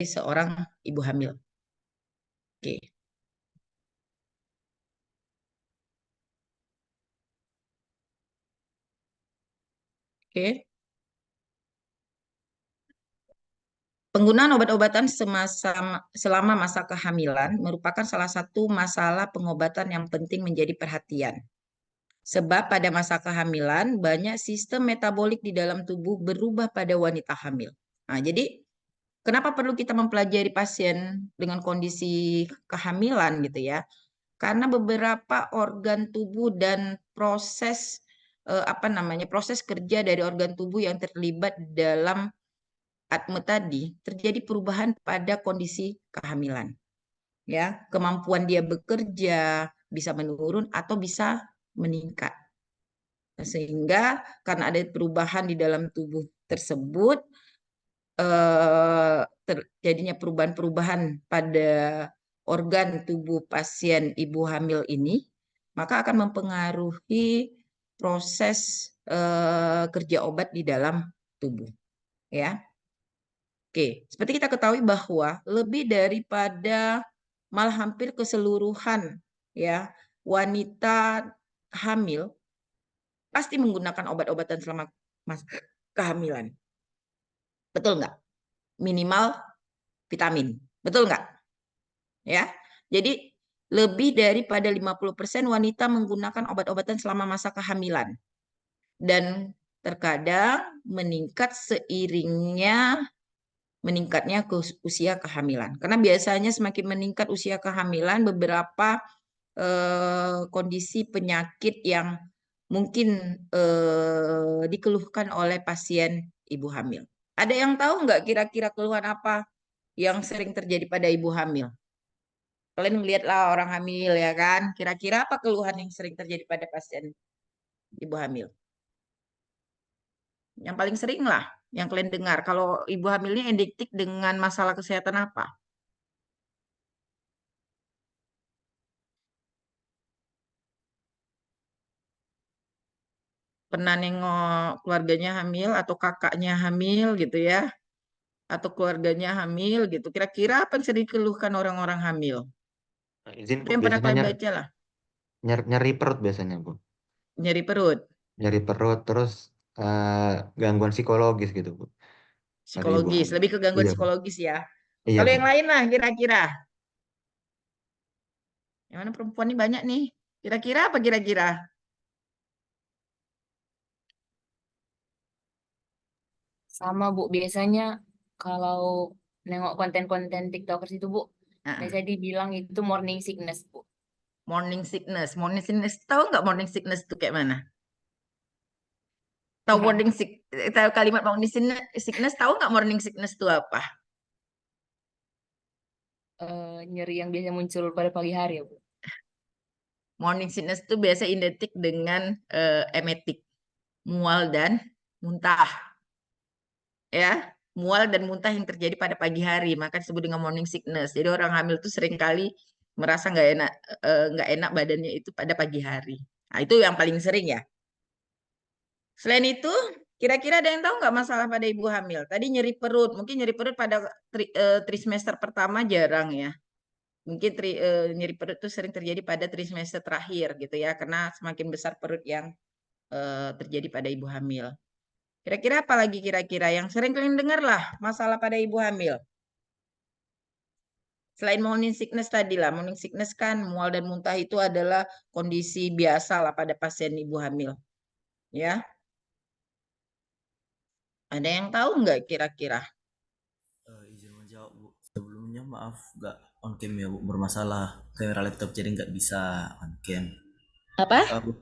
seorang ibu hamil. Oke. Oke. Penggunaan obat-obatan selama masa kehamilan merupakan salah satu masalah pengobatan yang penting menjadi perhatian. Sebab pada masa kehamilan banyak sistem metabolik di dalam tubuh berubah pada wanita hamil. Nah, jadi kenapa perlu kita mempelajari pasien dengan kondisi kehamilan gitu ya? Karena beberapa organ tubuh dan proses kerja dari organ tubuh yang terlibat dalam atme tadi terjadi perubahan pada kondisi kehamilan. Ya, kemampuan dia bekerja bisa menurun atau bisa meningkat. Sehingga karena ada perubahan di dalam tubuh tersebut, terjadinya perubahan-perubahan pada organ tubuh pasien ibu hamil ini, maka akan mempengaruhi proses kerja obat di dalam tubuh. Ya, oke. Seperti kita ketahui bahwa lebih daripada malah hampir keseluruhan ya wanita hamil pasti menggunakan obat-obatan selama masa kehamilan. Betul nggak? Minimal vitamin. Betul nggak? Ya. Jadi lebih daripada 50% wanita menggunakan obat-obatan selama masa kehamilan. Dan terkadang meningkat seiringnya meningkatnya ke usia kehamilan. Karena biasanya semakin meningkat usia kehamilan, beberapa kondisi penyakit yang mungkin dikeluhkan oleh pasien ibu hamil. Ada yang tahu nggak kira-kira keluhan apa yang sering terjadi pada ibu hamil? Kalian melihatlah orang hamil ya kan? Kira-kira apa keluhan yang sering terjadi pada pasien ibu hamil? Yang paling sering lah, yang kalian dengar. Kalau ibu hamilnya identik dengan masalah kesehatan apa? Pernah nengok keluarganya hamil atau kakaknya hamil gitu ya? Atau keluarganya hamil gitu. Kira-kira apa yang sering dikeluhkan orang-orang hamil? Nah, izin Itu Bu, yang pernah biasanya kalian baca lah. nyari perut biasanya Bu. Nyeri perut, Nyari perut terus eh, gangguan psikologis gitu Bu pada ibu psikologis. hamil. Lebih ke gangguan Iya Bu. psikologis ya. Iya Kalau Bu. yang lain lah kira-kira. Yang mana perempuan ini banyak nih. Kira-kira apa kira-kira? Sama Bu, biasanya kalau nengok konten-konten TikTokers itu Bu, Nah, biasanya dibilang itu morning sickness Bu. morning sickness. Morning sickness. Tahu nggak morning sickness itu kayak mana? Tahu tahu kalimat morning sickness, tahu nggak morning sickness itu apa? Nyeri yang biasa muncul pada pagi hari ya Bu. Morning sickness itu biasa identik dengan emetik, mual dan muntah. Ya, mual dan muntah yang terjadi pada pagi hari, maka disebut dengan morning sickness. Jadi orang hamil tuh sering kali merasa nggak enak badannya itu pada pagi hari. Nah, itu yang paling sering ya. Selain itu, kira-kira ada yang tahu nggak masalah pada ibu hamil? Tadi nyeri perut, mungkin nyeri perut pada trimester pertama jarang ya. Mungkin nyeri perut itu sering terjadi pada trimester terakhir gitu ya, karena semakin besar perut yang terjadi pada ibu hamil. Kira-kira apa lagi kira-kira yang sering kalian dengar lah masalah pada ibu hamil? Selain morning sickness tadi lah, morning sickness kan mual dan muntah itu adalah kondisi biasa lah pada pasien ibu hamil. Ya, ada yang tahu nggak kira-kira? Izin menjawab Bu. Sebelumnya maaf gak on cam ya Bu, bermasalah kamera laptop jadi nggak bisa on cam. Apa? Eh, Bu,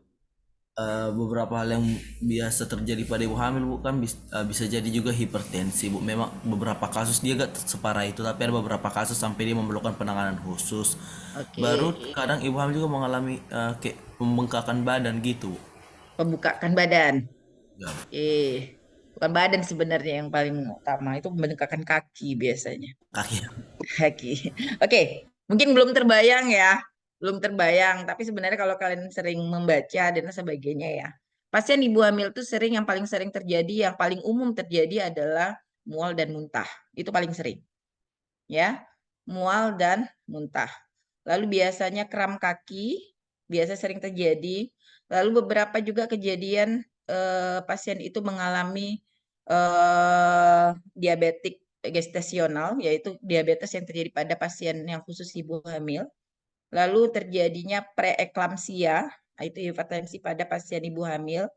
beberapa hal yang biasa terjadi pada ibu hamil Bu kan bisa jadi juga hipertensi Bu. Memang beberapa kasus dia gak separah itu, tapi ada beberapa kasus sampai dia memerlukan penanganan khusus. Oke, Baru kadang ibu hamil juga mengalami kayak pembengkakan badan gitu Bu. pembukaan badan. Ya, Bukan badan sebenarnya yang paling utama, itu pembengkakan kaki biasanya. kaki. Kaki. Oke, mungkin belum terbayang ya. Belum terbayang, tapi sebenarnya kalau kalian sering membaca dan sebagainya ya. Pasien ibu hamil itu sering yang paling sering terjadi, yang paling umum terjadi adalah mual dan muntah. Itu paling sering. ya, mual dan muntah. Lalu biasanya kram kaki, biasa sering terjadi. Lalu beberapa juga kejadian pasien itu mengalami diabetik gestasional, yaitu diabetes yang terjadi pada pasien yang khusus ibu hamil. Lalu terjadinya preeklamsia, itu hipertensi pada pasien ibu hamil.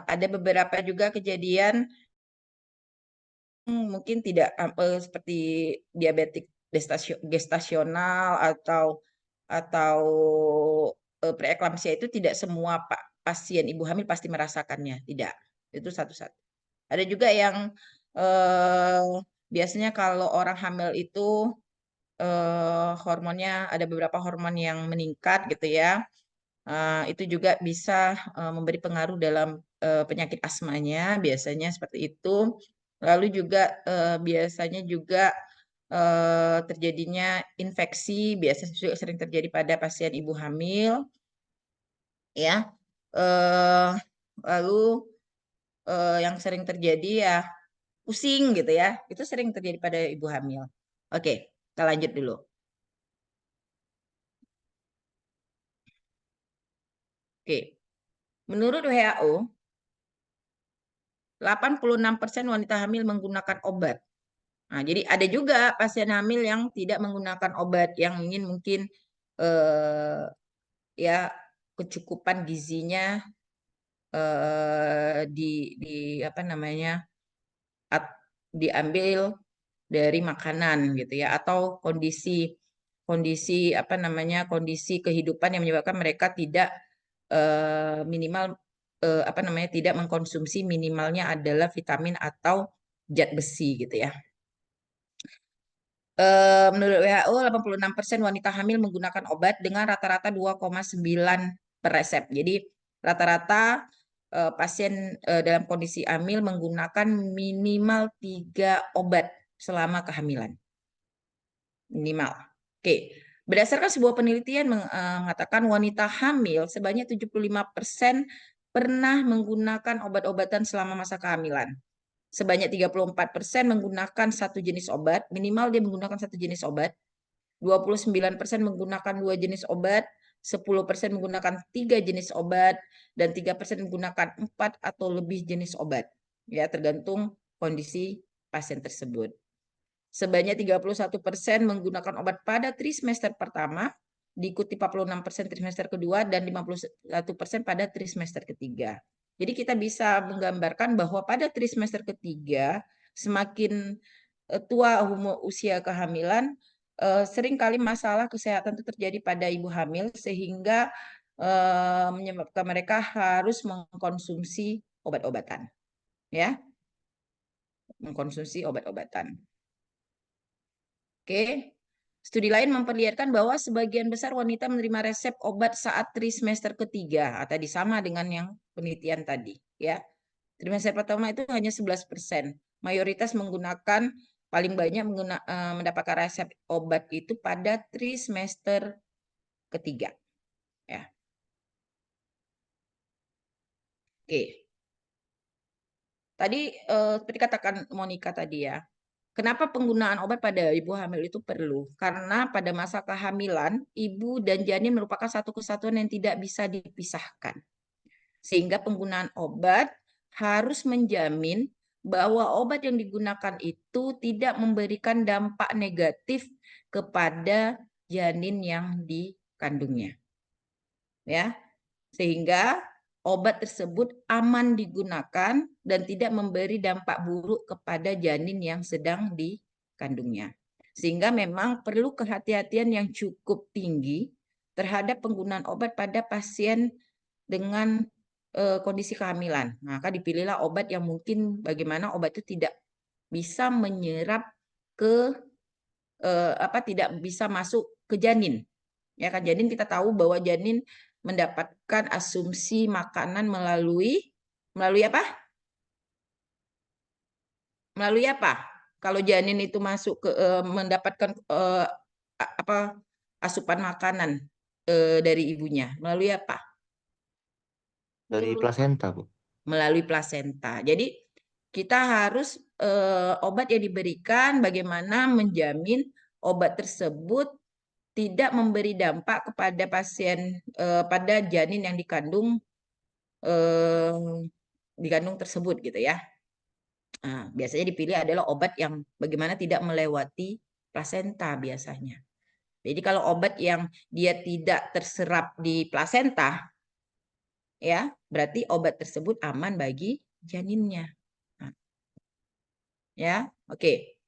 Ada beberapa juga kejadian mungkin tidak seperti diabetik gestasional atau preeklamsia itu tidak semua pasien ibu hamil pasti merasakannya, tidak. Itu satu-satu. Ada juga yang biasanya kalau orang hamil itu hormonnya ada beberapa hormon yang meningkat gitu ya. Itu juga bisa memberi pengaruh dalam penyakit asmanya, biasanya seperti itu. Lalu juga biasanya juga terjadinya infeksi, biasanya juga sering terjadi pada pasien ibu hamil, ya. Lalu yang sering terjadi ya pusing gitu ya, itu sering terjadi pada ibu hamil. Oke, kita lanjut dulu. Oke, menurut WHO, 86% wanita hamil menggunakan obat. Nah, jadi ada juga pasien hamil yang tidak menggunakan obat, yang ingin mungkin ya kecukupan gizinya di apa namanya diambil dari makanan gitu ya, atau kondisi apa namanya kondisi kehidupan yang menyebabkan mereka tidak minimal apa namanya tidak mengkonsumsi minimalnya adalah vitamin atau zat besi gitu ya. Menurut WHO, 86% wanita hamil menggunakan obat dengan rata-rata 2,9 per resep. Jadi rata-rata pasien dalam kondisi hamil menggunakan minimal 3 obat selama kehamilan. Minimal. Oke. Berdasarkan sebuah penelitian mengatakan wanita hamil sebanyak 75% pernah menggunakan obat-obatan selama masa kehamilan. Sebanyak 34% menggunakan satu jenis obat, minimal dia menggunakan satu jenis obat. 29% menggunakan 2 jenis obat, 10% menggunakan 3 jenis obat, dan 3% menggunakan 4 atau lebih jenis obat. Ya, tergantung kondisi pasien tersebut. Sebanyak 31% menggunakan obat pada trimester pertama, diikuti 46% trimester kedua, dan 51% pada trimester ketiga. Jadi kita bisa menggambarkan bahwa pada trimester ketiga, semakin tua usia kehamilan, seringkali masalah kesehatan itu terjadi pada ibu hamil, sehingga menyebabkan mereka harus mengkonsumsi obat-obatan. Ya, mengkonsumsi obat-obatan. Oke. Studi lain memperlihatkan bahwa sebagian besar wanita menerima resep obat saat trimester ketiga, tadi sama dengan yang penelitian tadi, ya. Trimester pertama itu hanya 11%. Mayoritas menggunakan paling banyak mendapatkan resep obat itu pada trimester ketiga, ya. Oke. Tadi seperti katakan Monica tadi ya. Kenapa penggunaan obat pada ibu hamil itu perlu? Karena pada masa kehamilan, ibu dan janin merupakan satu kesatuan yang tidak bisa dipisahkan. Sehingga penggunaan obat harus menjamin bahwa obat yang digunakan itu tidak memberikan dampak negatif kepada janin yang dikandungnya. Ya. Sehingga obat tersebut aman digunakan dan tidak memberi dampak buruk kepada janin yang sedang dikandungnya. Sehingga memang perlu kehati-hatian yang cukup tinggi terhadap penggunaan obat pada pasien dengan kondisi kehamilan. Maka dipilihlah obat yang mungkin bagaimana obat itu tidak bisa menyerap ke tidak bisa masuk ke janin. Ya kan, janin kita tahu bahwa janin mendapatkan asumsi makanan melalui apa? Melalui apa? Kalau janin itu masuk ke mendapatkan asupan makanan dari ibunya, melalui apa? Dari plasenta, Bu. Melalui plasenta. Jadi kita harus obat yang diberikan, bagaimana menjamin obat tersebut tidak memberi dampak kepada pasien pada janin yang dikandung tersebut gitu ya. Nah, biasanya dipilih adalah obat yang bagaimana tidak melewati plasenta biasanya. Jadi kalau obat yang dia tidak terserap di plasenta, ya berarti obat tersebut aman bagi janinnya. Nah, ya, oke.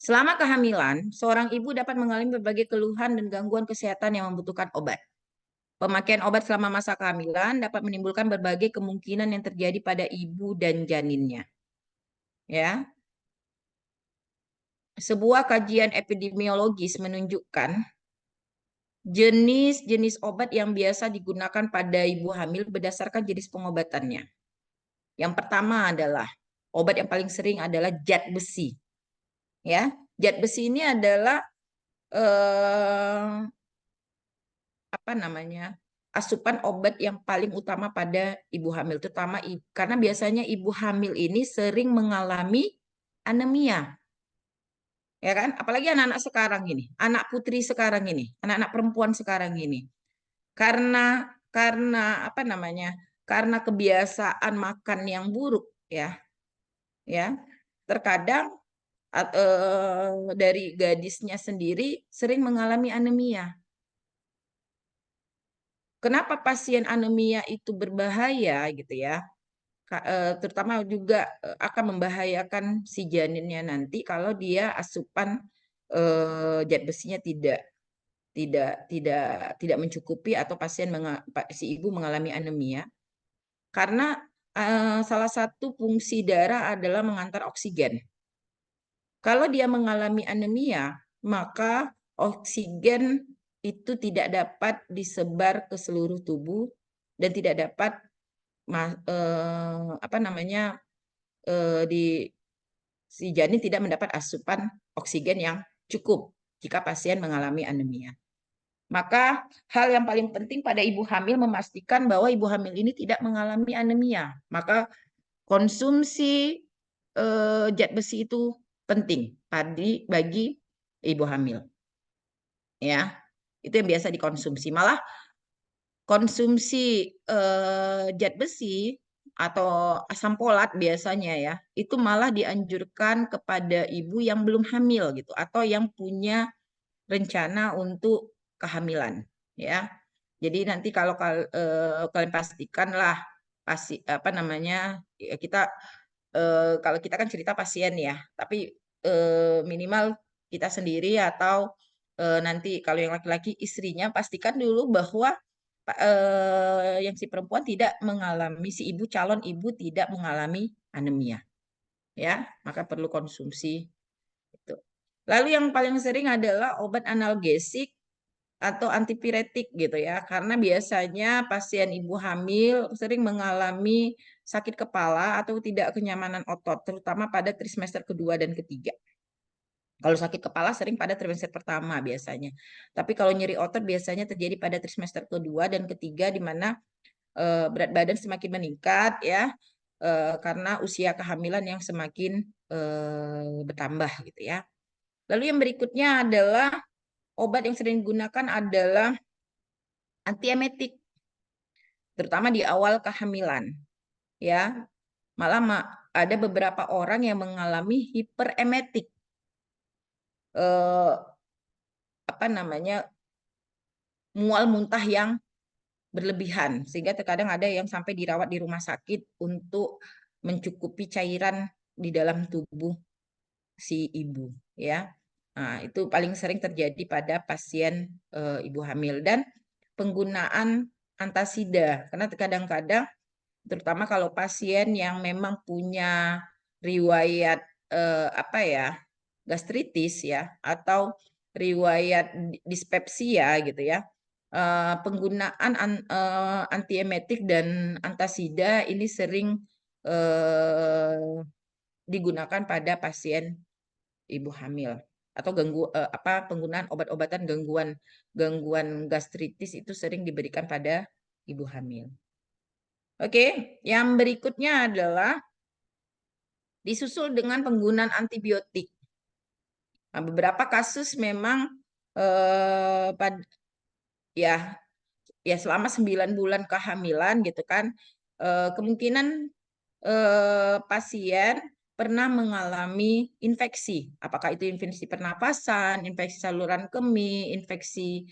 Selama kehamilan, seorang ibu dapat mengalami berbagai keluhan dan gangguan kesehatan yang membutuhkan obat. Pemakaian obat selama masa kehamilan dapat menimbulkan berbagai kemungkinan yang terjadi pada ibu dan janinnya. Ya, sebuah kajian epidemiologis menunjukkan jenis-jenis obat yang biasa digunakan pada ibu hamil berdasarkan jenis pengobatannya. Yang pertama adalah obat yang paling sering adalah zat besi. Ya, zat besi ini adalah apa namanya? Asupan obat yang paling utama pada ibu hamil, terutama karena biasanya ibu hamil ini sering mengalami anemia. Ya kan? Apalagi anak-anak sekarang ini, anak putri sekarang ini, anak-anak perempuan sekarang ini. Karena apa namanya? Karena kebiasaan makan yang buruk ya. Ya. Terkadang dari gadisnya sendiri sering mengalami anemia. Kenapa pasien anemia itu berbahaya gitu ya? Terutama juga akan membahayakan si janinnya nanti kalau dia asupan zat besinya tidak mencukupi atau si ibu mengalami anemia karena salah satu fungsi darah adalah mengantar oksigen. Kalau dia mengalami anemia, maka oksigen itu tidak dapat disebar ke seluruh tubuh dan tidak dapat apa namanya si janin tidak mendapat asupan oksigen yang cukup jika pasien mengalami anemia. Maka hal yang paling penting pada ibu hamil memastikan bahwa ibu hamil ini tidak mengalami anemia. Maka konsumsi zat besi itu penting bagi ibu hamil. Ya, itu yang biasa dikonsumsi. Malah konsumsi zat besi atau asam folat biasanya ya, itu malah dianjurkan kepada ibu yang belum hamil gitu atau yang punya rencana untuk kehamilan ya. Jadi nanti kalau kalian pastikanlah apa namanya ya kita kalau kita kan cerita pasien ya, tapi minimal kita sendiri atau nanti kalau yang laki-laki istrinya pastikan dulu bahwa yang si perempuan tidak mengalami, si ibu calon ibu tidak mengalami anemia ya, maka perlu konsumsi itu. Lalu yang paling sering adalah obat analgesik atau antipiretik gitu ya, karena biasanya pasien ibu hamil sering mengalami sakit kepala atau tidak kenyamanan otot, terutama pada trimester kedua dan ketiga. Kalau sakit kepala sering pada trimester pertama biasanya. Tapi kalau nyeri otot biasanya terjadi pada trimester kedua dan ketiga di mana berat badan semakin meningkat ya karena usia kehamilan yang semakin bertambah gitu ya. Lalu yang berikutnya adalah obat yang sering digunakan adalah antiemetik, terutama di awal kehamilan. Ya, malah ada beberapa orang yang mengalami hiperemetik. Apa namanya? Mual muntah yang berlebihan sehingga terkadang ada yang sampai dirawat di rumah sakit untuk mencukupi cairan di dalam tubuh si ibu ya. Nah, itu paling sering terjadi pada pasien ibu hamil dan penggunaan antasida karena kadang-kadang terutama kalau pasien yang memang punya riwayat apa ya gastritis ya atau riwayat dispepsia gitu ya. Penggunaan antiemetik dan antasida ini sering digunakan pada pasien ibu hamil atau penggunaan obat-obatan gangguan gastritis itu sering diberikan pada ibu hamil. Oke, yang berikutnya adalah disusul dengan penggunaan antibiotik. Nah, beberapa kasus memang ya selama 9 bulan kehamilan gitu kan, kemungkinan pasien pernah mengalami infeksi, apakah itu infeksi pernapasan, infeksi saluran kemih, infeksi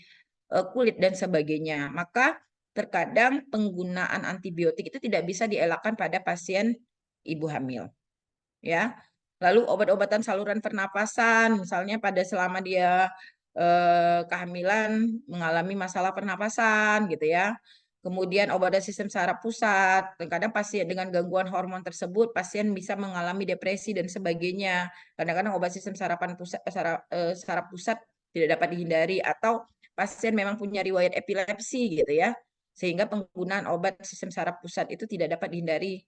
kulit dan sebagainya. Maka terkadang penggunaan antibiotik itu tidak bisa dielakkan pada pasien ibu hamil, ya. Lalu obat-obatan saluran pernapasan, misalnya pada selama dia kehamilan mengalami masalah pernapasan gitu ya. Kemudian obat sistem saraf pusat, kadang pasien dengan gangguan hormon tersebut pasien bisa mengalami depresi dan sebagainya. Kadang-kadang obat sistem saraf pusat tidak dapat dihindari, atau pasien memang punya riwayat epilepsi gitu ya. Sehingga penggunaan obat sistem saraf pusat itu tidak dapat dihindari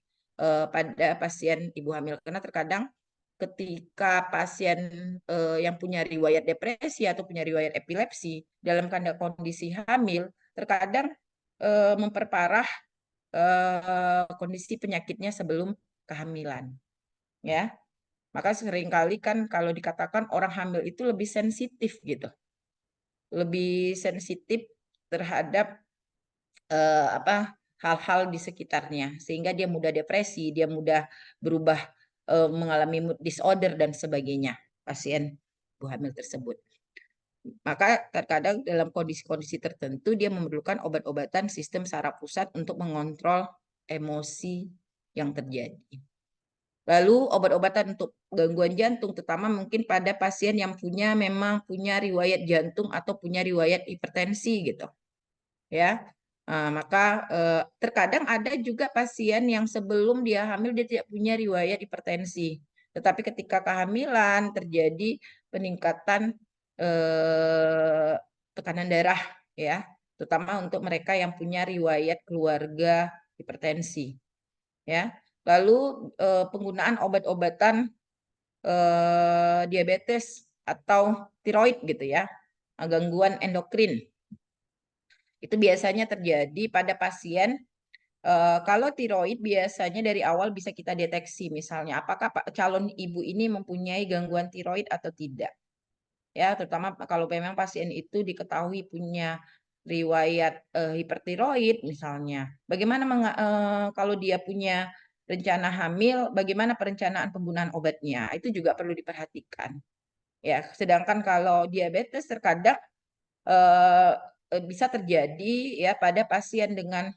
pada pasien ibu hamil, karena terkadang ketika pasien yang punya riwayat depresi atau punya riwayat epilepsi dalam kondisi hamil, terkadang memperparah kondisi penyakitnya sebelum kehamilan, ya. Maka seringkali kan kalau dikatakan orang hamil itu lebih sensitif gitu, lebih sensitif terhadap hal-hal di sekitarnya, sehingga dia mudah depresi, dia mudah berubah, mengalami mood disorder dan sebagainya, pasien ibu hamil tersebut. Maka terkadang dalam kondisi-kondisi tertentu dia memerlukan obat-obatan sistem saraf pusat untuk mengontrol emosi yang terjadi. Lalu obat-obatan untuk gangguan jantung, terutama mungkin pada pasien yang memang punya riwayat jantung atau punya riwayat hipertensi gitu, ya. Maka terkadang ada juga pasien yang sebelum dia hamil dia tidak punya riwayat hipertensi, tetapi ketika kehamilan terjadi peningkatan tekanan darah, ya, terutama untuk mereka yang punya riwayat keluarga hipertensi, ya. Lalu penggunaan obat-obatan diabetes atau tiroid gitu ya, gangguan endokrin. Itu biasanya terjadi pada pasien. Kalau tiroid biasanya dari awal bisa kita deteksi, misalnya apakah calon ibu ini mempunyai gangguan tiroid atau tidak. Ya, terutama kalau memang pasien itu diketahui punya riwayat hipertiroid misalnya. Bagaimana kalau dia punya rencana hamil, bagaimana perencanaan penggunaan obatnya? Itu juga perlu diperhatikan. Ya, sedangkan kalau diabetes terkadang bisa terjadi ya pada pasien dengan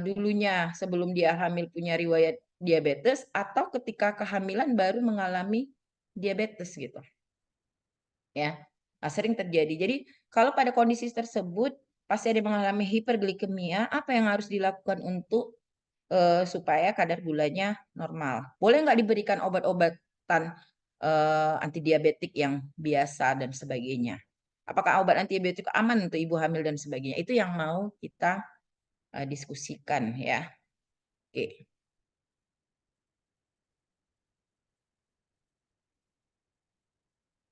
dulunya sebelum dia hamil punya riwayat diabetes, atau ketika kehamilan baru mengalami diabetes gitu. Ya. Nah, sering terjadi. Jadi kalau pada kondisi tersebut pasien yang mengalami hiperglikemia, apa yang harus dilakukan untuk supaya kadar gulanya normal? Boleh nggak diberikan obat-obatan antidiabetik yang biasa dan sebagainya? Apakah obat antibiotik aman untuk ibu hamil dan sebagainya? Itu yang mau kita diskusikan ya. Oke.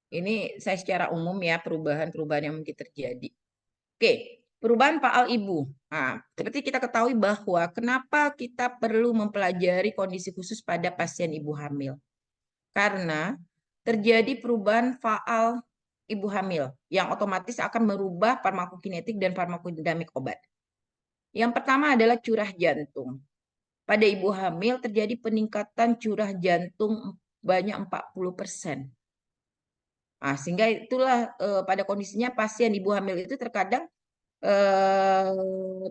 Ini saya secara umum ya, perubahan-perubahan yang mungkin terjadi. Oke, perubahan faal ibu. Nah, seperti kita ketahui bahwa kenapa kita perlu mempelajari kondisi khusus pada pasien ibu hamil. Karena terjadi perubahan faal ibu hamil yang otomatis akan merubah farmakokinetik dan farmakodinamik obat. Yang pertama adalah curah jantung. Pada ibu hamil terjadi peningkatan curah jantung banyak 40%. Nah, sehingga itulah pada kondisinya pasien ibu hamil itu terkadang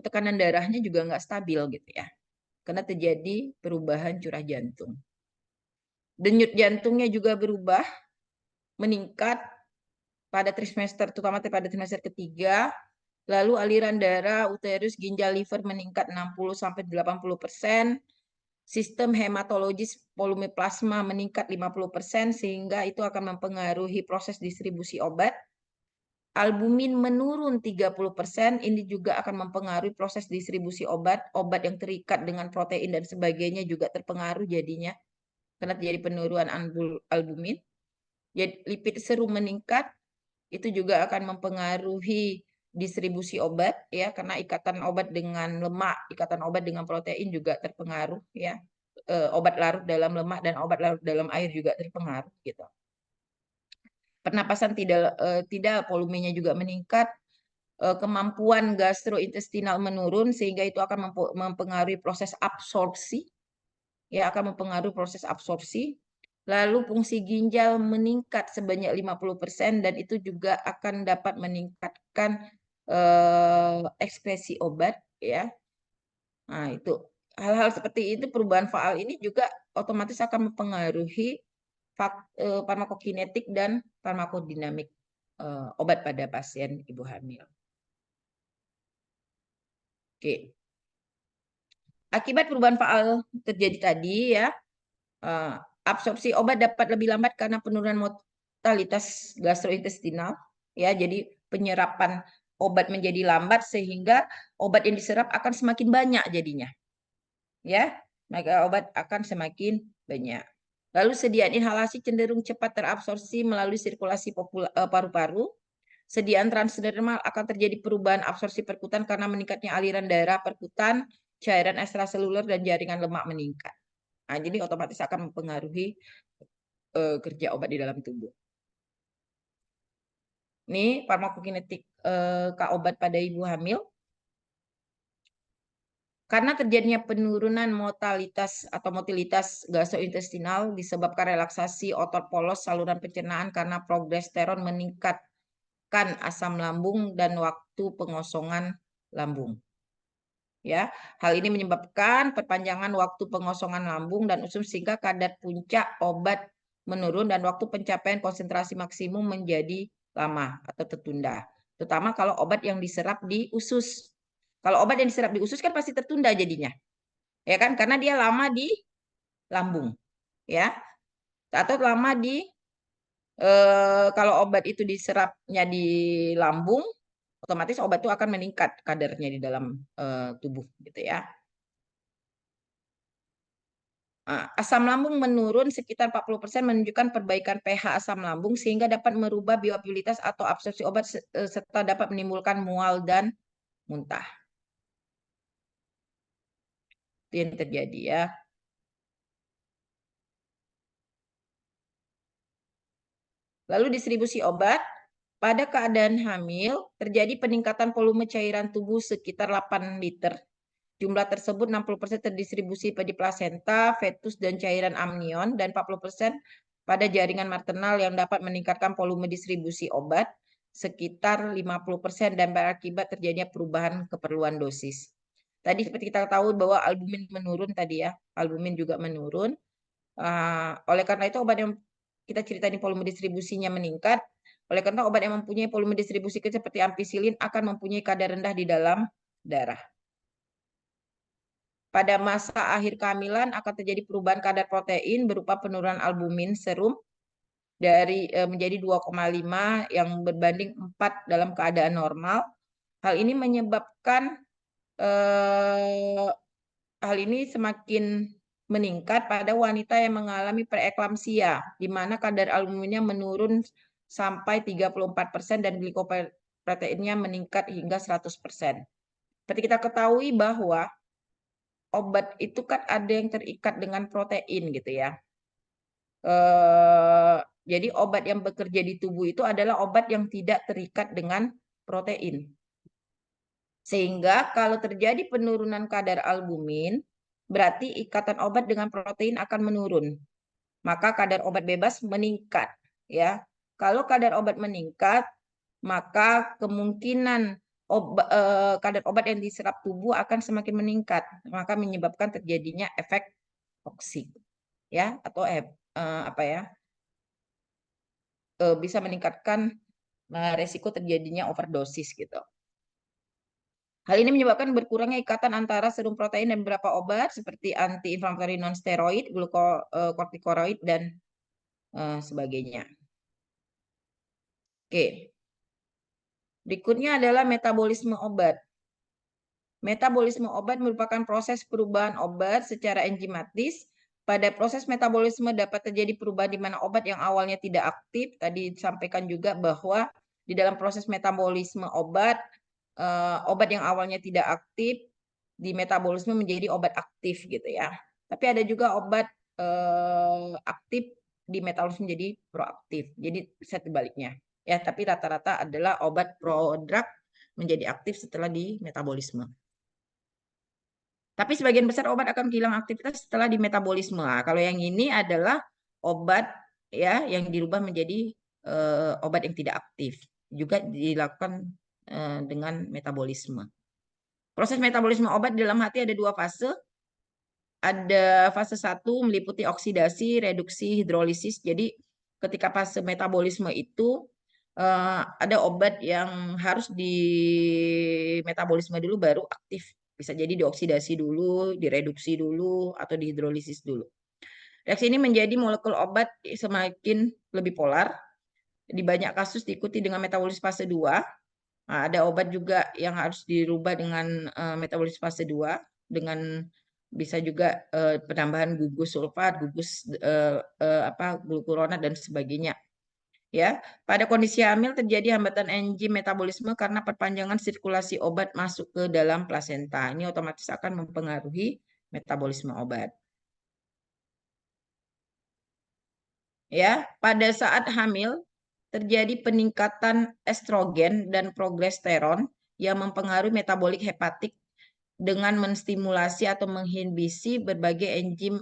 tekanan darahnya juga nggak stabil gitu ya, karena terjadi perubahan curah jantung. Denyut jantungnya juga berubah, meningkat pada trimester, terutama pada trimester ketiga. Lalu aliran darah, uterus, ginjal, liver meningkat 60-80%. Sistem hematologis volume plasma meningkat 50%, sehingga itu akan mempengaruhi proses distribusi obat. Albumin menurun 30%, ini juga akan mempengaruhi proses distribusi obat. Obat yang terikat dengan protein dan sebagainya juga terpengaruh jadinya, karena terjadi penurunan albumin. Jadi lipid serum meningkat, itu juga akan mempengaruhi distribusi obat ya, karena ikatan obat dengan lemak, ikatan obat dengan protein juga terpengaruh ya. obat larut dalam lemak dan obat larut dalam air juga terpengaruh gitu. Pernapasan tidak, volumenya juga meningkat, kemampuan gastrointestinal menurun sehingga itu akan mempengaruhi proses absorpsi, ya akan mempengaruhi proses absorpsi. Lalu fungsi ginjal meningkat sebanyak 50% dan itu juga akan dapat meningkatkan ekspresi obat, ya. Nah, itu hal-hal seperti itu, perubahan faal ini juga otomatis akan mempengaruhi farmakokinetik dan farmakodinamik obat pada pasien ibu hamil. Oke. Akibat perubahan faal terjadi tadi, ya, absorpsi obat dapat lebih lambat karena penurunan mortalitas gastrointestinal, ya. Jadi penyerapan obat menjadi lambat sehingga obat yang diserap akan semakin banyak jadinya, ya. Maka obat akan semakin banyak. Lalu sediaan inhalasi cenderung cepat terabsorpsi melalui sirkulasi paru-paru. Sediaan transdermal akan terjadi perubahan absorpsi perkutan karena meningkatnya aliran darah perkutan, cairan ekstraseluler dan jaringan lemak meningkat. Nah, jadi otomatis akan mempengaruhi kerja obat di dalam tubuh. Ini farmakokinetik obat pada ibu hamil. Karena terjadinya penurunan motalitas atau motilitas gastrointestinal disebabkan relaksasi otot polos saluran pencernaan karena progesteron meningkatkan asam lambung dan waktu pengosongan lambung. Ya, hal ini menyebabkan perpanjangan waktu pengosongan lambung dan usus sehingga kadar puncak obat menurun dan waktu pencapaian konsentrasi maksimum menjadi lama atau tertunda. Terutama kalau obat yang diserap di usus. Kalau obat yang diserap di usus kan pasti tertunda jadinya. Ya kan? Karena dia lama di lambung. Ya. Atau lama di kalau obat itu diserapnya di lambung, otomatis obat itu akan meningkat kadarnya di dalam tubuh gitu ya. Asam lambung menurun sekitar 40% menunjukkan perbaikan pH asam lambung sehingga dapat merubah bioaktivitas atau absorpsi obat serta dapat menimbulkan mual dan muntah. Itu yang terjadi ya. Lalu distribusi obat. Pada keadaan hamil, terjadi peningkatan volume cairan tubuh sekitar 8 liter. Jumlah tersebut 60% terdistribusi pada plasenta, fetus, dan cairan amnion, dan 40% pada jaringan maternal yang dapat meningkatkan volume distribusi obat sekitar 50% dan berakibat terjadinya perubahan keperluan dosis. Tadi seperti kita tahu bahwa albumin menurun tadi ya, albumin juga menurun. Oleh karena itu obat yang kita ceritain volume distribusinya meningkat. Oleh karena obat yang mempunyai volume distribusi kecil seperti ampicillin akan mempunyai kadar rendah di dalam darah. Pada masa akhir kehamilan akan terjadi perubahan kadar protein berupa penurunan albumin serum dari menjadi 2,5 yang berbanding 4 dalam keadaan normal. Hal ini menyebabkan hal ini semakin meningkat pada wanita yang mengalami preeklamsia, di mana kadar albuminnya menurun sampai 34% dan glikoproteinnya meningkat hingga 100%. Seperti kita ketahui bahwa obat itu kan ada yang terikat dengan protein gitu ya. Jadi obat yang bekerja di tubuh itu adalah obat yang tidak terikat dengan protein. Sehingga kalau terjadi penurunan kadar albumin, berarti ikatan obat dengan protein akan menurun. Maka kadar obat bebas meningkat, ya. Kalau kadar obat meningkat, maka kemungkinan kadar obat yang diserap tubuh akan semakin meningkat, maka menyebabkan terjadinya efek toksik, ya, atau bisa meningkatkan resiko terjadinya overdosis gitu. Hal ini menyebabkan berkurangnya ikatan antara serum protein dan beberapa obat seperti anti-inflamatory non-steroid, glukokortikoid, dan sebagainya. Oke. Berikutnya adalah metabolisme obat. Metabolisme obat merupakan proses perubahan obat secara enzimatis. Pada proses metabolisme dapat terjadi perubahan di mana obat yang awalnya tidak aktif, tadi disampaikan juga bahwa di dalam proses metabolisme obat yang awalnya tidak aktif di metabolisme menjadi obat aktif gitu ya. Tapi ada juga obat aktif di metabolisme menjadi proaktif. Jadi sebaliknya. Ya, tapi rata-rata adalah obat prodrug menjadi aktif setelah di metabolisme. Tapi sebagian besar obat akan kehilangan aktivitas setelah di metabolisme. Nah, kalau yang ini adalah obat ya yang dirubah menjadi obat yang tidak aktif. Juga dilakukan dengan metabolisme. Proses metabolisme obat di dalam hati ada 2 fase. Ada fase 1 meliputi oksidasi, reduksi, hidrolisis. Jadi ketika fase metabolisme itu ada obat yang harus di metabolisme dulu baru aktif. Bisa jadi dioksidasi dulu, direduksi dulu, atau dihidrolisis dulu. Reaksi ini menjadi molekul obat semakin lebih polar. Di banyak kasus diikuti dengan metabolisme fase 2. Nah, ada obat juga yang harus dirubah dengan metabolisme fase 2 dengan bisa juga penambahan gugus sulfat, gugus glukuronat dan sebagainya. Ya, pada kondisi hamil terjadi hambatan enzim metabolisme karena perpanjangan sirkulasi obat masuk ke dalam plasenta. Ini otomatis akan mempengaruhi metabolisme obat. Ya, pada saat hamil terjadi peningkatan estrogen dan progesteron yang mempengaruhi metabolik hepatik dengan menstimulasi atau menginhibisi berbagai enzim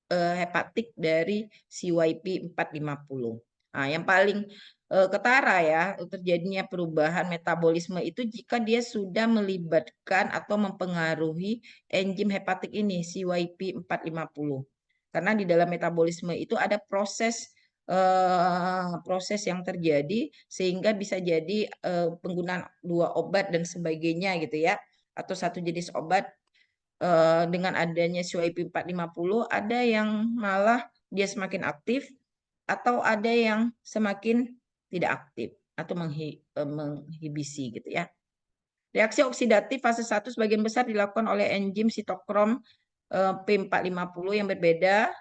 hepatik dari CYP 450. Nah, yang paling ketara ya terjadinya perubahan metabolisme itu jika dia sudah melibatkan atau mempengaruhi enzim hepatik ini CYP 450. Karena di dalam metabolisme itu ada proses yang terjadi sehingga bisa jadi penggunaan 2 obat dan sebagainya gitu ya, atau satu jenis obat dengan adanya CYP 450 ada yang malah dia semakin aktif atau ada yang semakin tidak aktif atau menghibisi gitu ya. Reaksi oksidatif fase 1 sebagian besar dilakukan oleh enzim sitokrom P450 yang berbeda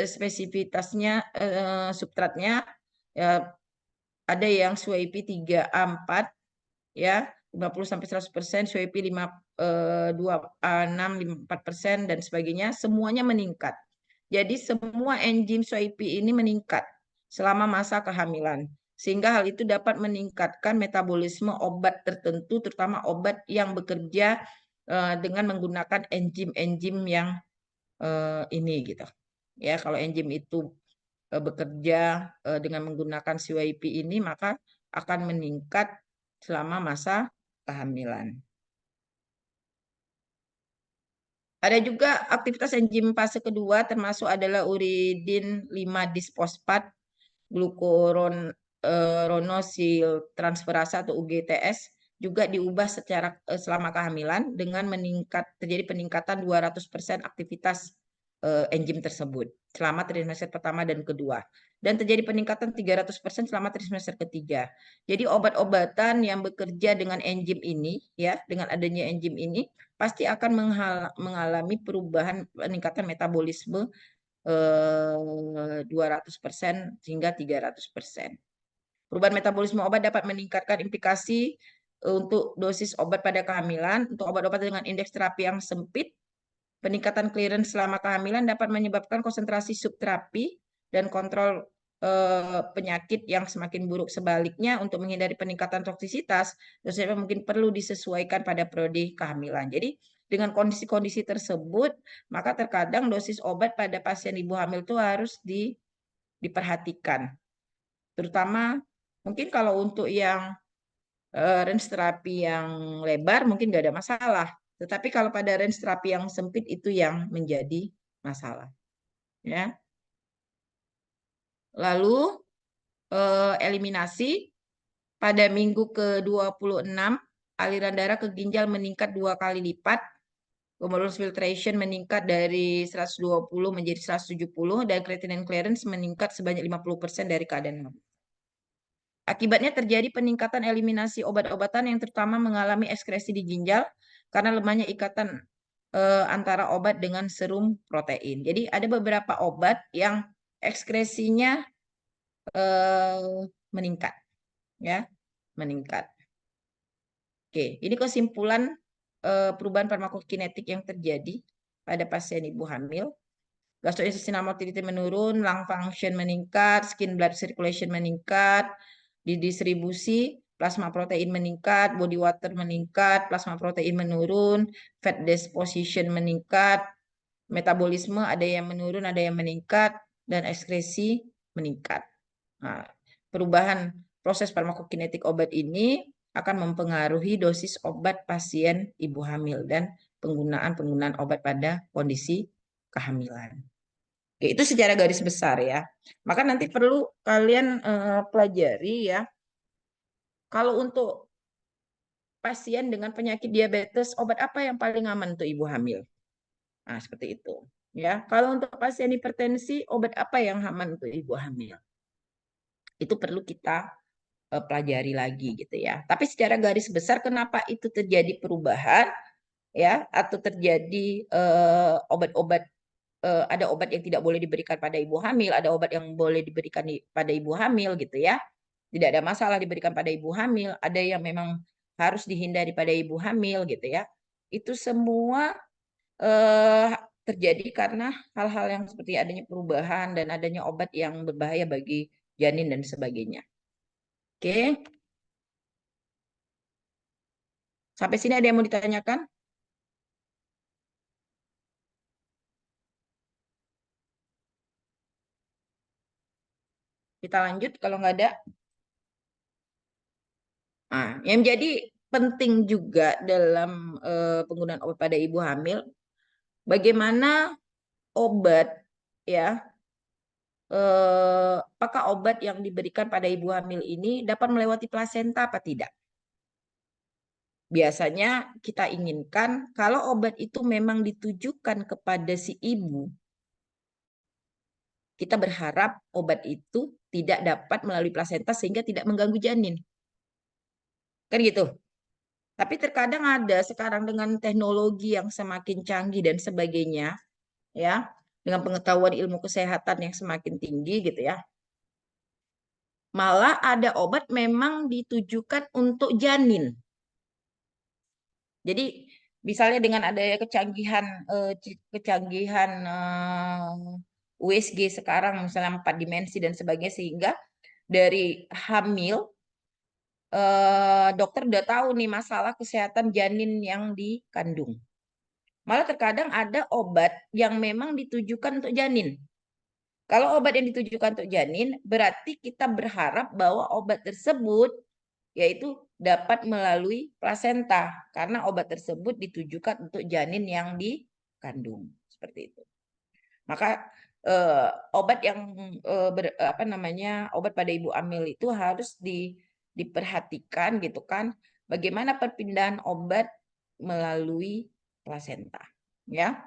spesifitasnya substratnya ya, ada yang CYP 3A4 ya 50-100%, CYP 2A6-54% dan sebagainya semuanya meningkat. Jadi semua enzim CYP ini meningkat selama masa kehamilan. Sehingga hal itu dapat meningkatkan metabolisme obat tertentu, terutama obat yang bekerja dengan menggunakan enzim-enzim yang ini gitu. Ya, kalau enzim itu bekerja dengan menggunakan CYP ini maka akan meningkat selama masa kehamilan. Ada juga aktivitas enzim fase kedua termasuk adalah uridin 5-disfosfat glukuronosil transferasa atau UGTS juga diubah secara selama kehamilan dengan terjadi peningkatan 200% aktivitas enzim tersebut selama trimester pertama dan kedua. Dan terjadi peningkatan 300% selama trimester ketiga. Jadi obat-obatan yang bekerja dengan enzim ini, ya, dengan adanya enzim ini, pasti akan mengalami perubahan peningkatan metabolisme 200% hingga 300%. Perubahan metabolisme obat dapat meningkatkan implikasi untuk dosis obat pada kehamilan. Untuk obat-obat dengan indeks terapi yang sempit, peningkatan clearance selama kehamilan dapat menyebabkan konsentrasi subterapi dan kontrol penyakit yang semakin buruk. Sebaliknya, untuk menghindari peningkatan toksisitas, dosis mungkin perlu disesuaikan pada periode kehamilan. Jadi, dengan kondisi-kondisi tersebut, maka terkadang dosis obat pada pasien ibu hamil itu harus diperhatikan. Terutama mungkin kalau untuk yang range terapi yang lebar mungkin nggak ada masalah. Tetapi kalau pada range terapi yang sempit itu yang menjadi masalah. Ya. Lalu eliminasi pada minggu ke-26 aliran darah ke ginjal meningkat 2 kali lipat. Glomerulus filtration meningkat dari 120 menjadi 170 dan creatinine clearance meningkat sebanyak 50% dari keadaan normal. Akibatnya terjadi peningkatan eliminasi obat-obatan yang terutama mengalami ekskresi di ginjal karena lemahnya ikatan antara obat dengan serum protein. Jadi ada beberapa obat yang ekskresinya meningkat, ya, meningkat. Oke, ini kesimpulan perubahan farmakokinetik yang terjadi pada pasien ibu hamil. gastrointestinal motility menurun, lung function meningkat, skin blood circulation meningkat, di distribusi plasma protein meningkat, body water meningkat, plasma protein menurun, fat deposition meningkat, metabolisme ada yang menurun, ada yang meningkat, dan ekskresi meningkat. Nah, perubahan proses farmakokinetik obat ini akan mempengaruhi dosis obat pasien ibu hamil dan penggunaan obat pada kondisi kehamilan. Oke, itu secara garis besar ya. Maka nanti perlu kalian pelajari ya. Kalau untuk pasien dengan penyakit diabetes, obat apa yang paling aman untuk ibu hamil? Nah, seperti itu. Ya, kalau untuk pasien hipertensi, obat apa yang aman untuk ibu hamil? Itu perlu kita pelajari lagi gitu ya. Tapi secara garis besar kenapa itu terjadi perubahan ya atau terjadi obat-obat ada obat yang tidak boleh diberikan pada ibu hamil, ada obat yang boleh diberikan pada ibu hamil gitu ya. Tidak ada masalah diberikan pada ibu hamil, ada yang memang harus dihindari pada ibu hamil gitu ya. Itu semua terjadi karena hal-hal yang seperti adanya perubahan dan adanya obat yang berbahaya bagi janin dan sebagainya. Oke. Sampai sini ada yang mau ditanyakan? Kita lanjut kalau nggak ada. Nah, yang menjadi penting juga dalam penggunaan obat pada ibu hamil, bagaimana obat ya, apakah obat yang diberikan pada ibu hamil ini dapat melewati plasenta apa tidak? Biasanya kita inginkan kalau obat itu memang ditujukan kepada si ibu, kita berharap obat itu tidak dapat melalui plasenta sehingga tidak mengganggu janin. Kan gitu. Tapi terkadang ada sekarang dengan teknologi yang semakin canggih dan sebagainya, ya, dengan pengetahuan ilmu kesehatan yang semakin tinggi gitu ya. Malah ada obat memang ditujukan untuk janin. Jadi misalnya dengan adanya kecanggihan USG sekarang misalnya 4 dimensi dan sebagainya sehingga dari hamil dokter udah tahu nih masalah kesehatan janin yang dikandung. Malah terkadang ada obat yang memang ditujukan untuk janin. Kalau obat yang ditujukan untuk janin, berarti kita berharap bahwa obat tersebut yaitu dapat melalui plasenta karena obat tersebut ditujukan untuk janin yang dikandung. Seperti itu. Maka obat yang obat pada ibu hamil itu harus diperhatikan gitu kan, bagaimana perpindahan obat melalui plasenta, ya.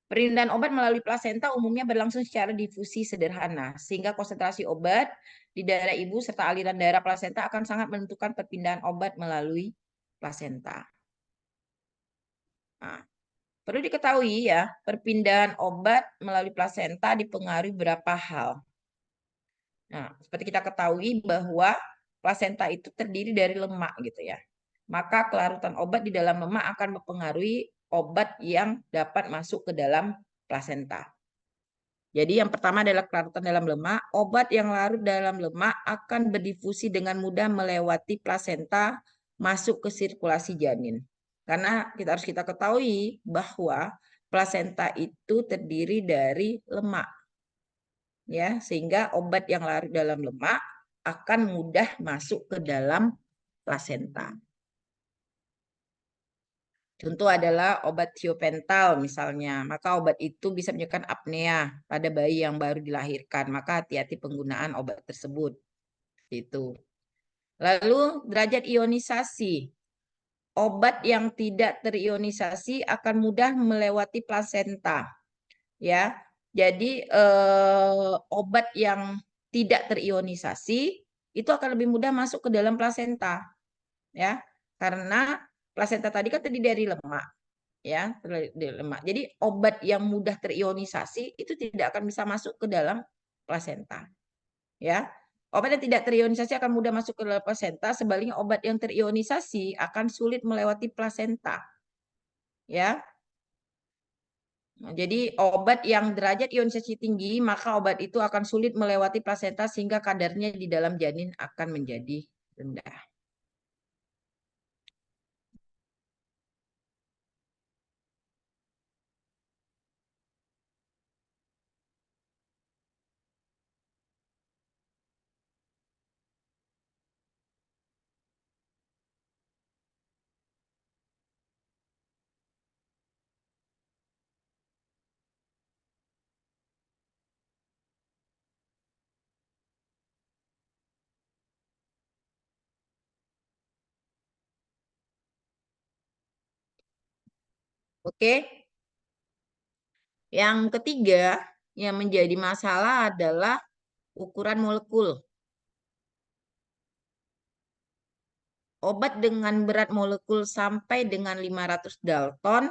Perpindahan obat melalui plasenta umumnya berlangsung secara difusi sederhana, sehingga konsentrasi obat di darah ibu serta aliran darah plasenta akan sangat menentukan perpindahan obat melalui plasenta. Nah, perlu diketahui ya, perpindahan obat melalui plasenta dipengaruhi beberapa hal. Nah, seperti kita ketahui bahwa plasenta itu terdiri dari lemak gitu ya. Maka kelarutan obat di dalam lemak akan mempengaruhi obat yang dapat masuk ke dalam plasenta. Jadi yang pertama adalah kelarutan dalam lemak. Obat yang larut dalam lemak akan berdifusi dengan mudah melewati plasenta masuk ke sirkulasi janin. Karena kita harus ketahui bahwa plasenta itu terdiri dari lemak. Ya, sehingga obat yang larut dalam lemak akan mudah masuk ke dalam plasenta. Contoh adalah obat thiopental misalnya. Maka obat itu bisa menyebabkan apnea pada bayi yang baru dilahirkan. Maka hati-hati penggunaan obat tersebut. Itu. Lalu derajat ionisasi. Obat yang tidak terionisasi akan mudah melewati plasenta. Ya. Jadi obat yang tidak terionisasi itu akan lebih mudah masuk ke dalam plasenta. Ya. Karena plasenta tadi kan terdiri dari lemak. Ya, lemak. Jadi obat yang mudah terionisasi itu tidak akan bisa masuk ke dalam plasenta. Ya. Obat yang tidak terionisasi akan mudah masuk ke dalam plasenta, sebaliknya obat yang terionisasi akan sulit melewati plasenta. Ya. Nah, jadi obat yang derajat ionisasi tinggi, maka obat itu akan sulit melewati plasenta sehingga kadarnya di dalam janin akan menjadi rendah. Oke. Yang ketiga yang menjadi masalah adalah ukuran molekul. Obat dengan berat molekul sampai dengan 500 Dalton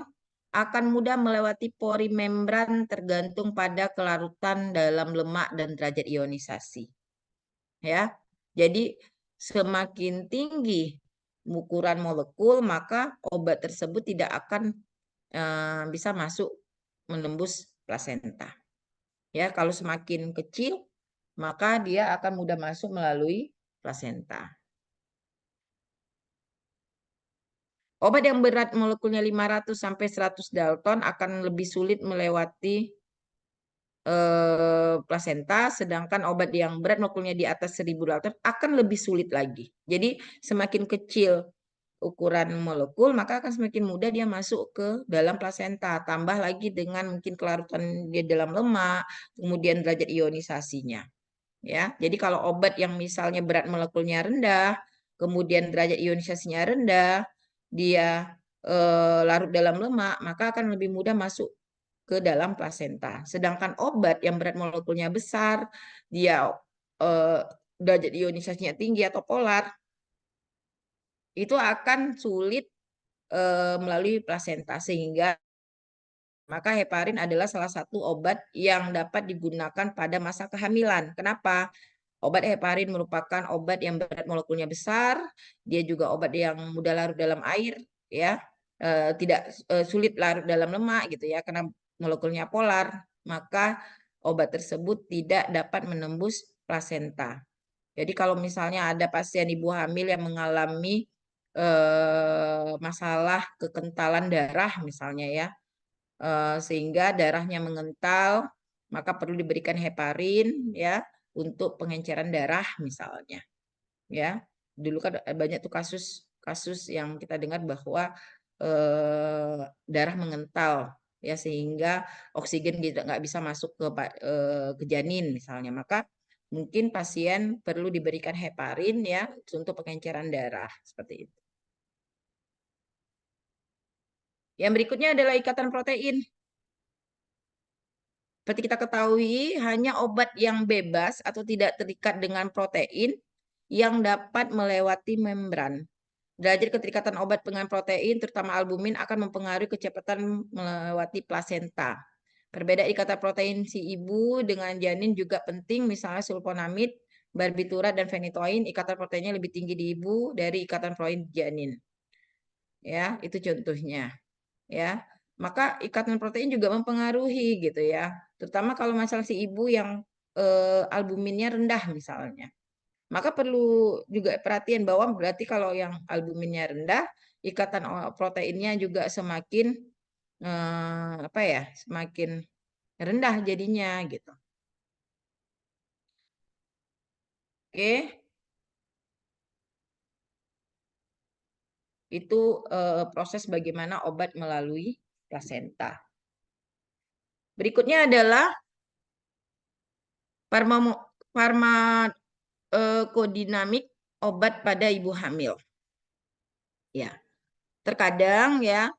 akan mudah melewati pori membran tergantung pada kelarutan dalam lemak dan derajat ionisasi. Ya. Jadi semakin tinggi ukuran molekul, maka obat tersebut tidak akan bisa masuk menembus plasenta. Ya, kalau semakin kecil, maka dia akan mudah masuk melalui plasenta. Obat yang berat molekulnya 500 sampai 100 Dalton akan lebih sulit melewati plasenta, sedangkan obat yang berat molekulnya di atas 1000 Dalton akan lebih sulit lagi. Jadi semakin kecil ukuran molekul, maka akan semakin mudah dia masuk ke dalam plasenta. Tambah lagi dengan mungkin kelarutan di dalam lemak, kemudian derajat ionisasinya. Ya, jadi kalau obat yang misalnya berat molekulnya rendah, kemudian derajat ionisasinya rendah, dia larut dalam lemak, maka akan lebih mudah masuk ke dalam plasenta. Sedangkan obat yang berat molekulnya besar, dia derajat ionisasinya tinggi atau polar, itu akan sulit melalui plasenta, sehingga maka heparin adalah salah satu obat yang dapat digunakan pada masa kehamilan. Kenapa? Obat heparin merupakan obat yang berat molekulnya besar, dia juga obat yang mudah larut dalam air, ya, tidak sulit larut dalam lemak gitu ya, karena molekulnya polar, maka obat tersebut tidak dapat menembus plasenta. Jadi kalau misalnya ada pasien ibu hamil yang mengalami masalah kekentalan darah misalnya ya, sehingga darahnya mengental, maka perlu diberikan heparin ya untuk pengenceran darah misalnya. Ya, dulu kan banyak tuh kasus yang kita dengar bahwa darah mengental ya sehingga oksigen nggak bisa masuk ke janin misalnya. Maka mungkin pasien perlu diberikan heparin ya untuk pengenceran darah seperti itu. Yang berikutnya adalah ikatan protein. Seperti kita ketahui, hanya obat yang bebas atau tidak terikat dengan protein yang dapat melewati membran. Derajat keterikatan obat dengan protein, terutama albumin, akan mempengaruhi kecepatan melewati plasenta. Perbedaan ikatan protein si ibu dengan janin juga penting, misalnya sulfonamid, barbiturat, dan phenytoin, ikatan proteinnya lebih tinggi di ibu dari ikatan protein janin. Ya, itu contohnya. Ya, maka ikatan protein juga mempengaruhi gitu ya. Terutama kalau masalah si ibu yang albuminnya rendah misalnya. Maka perlu juga perhatian bahwa berarti kalau yang albuminnya rendah, ikatan proteinnya juga semakin apa ya, semakin rendah jadinya gitu. Oke, itu proses bagaimana obat melalui plasenta. Berikutnya adalah farmakodinamik obat pada ibu hamil. Ya, terkadang ya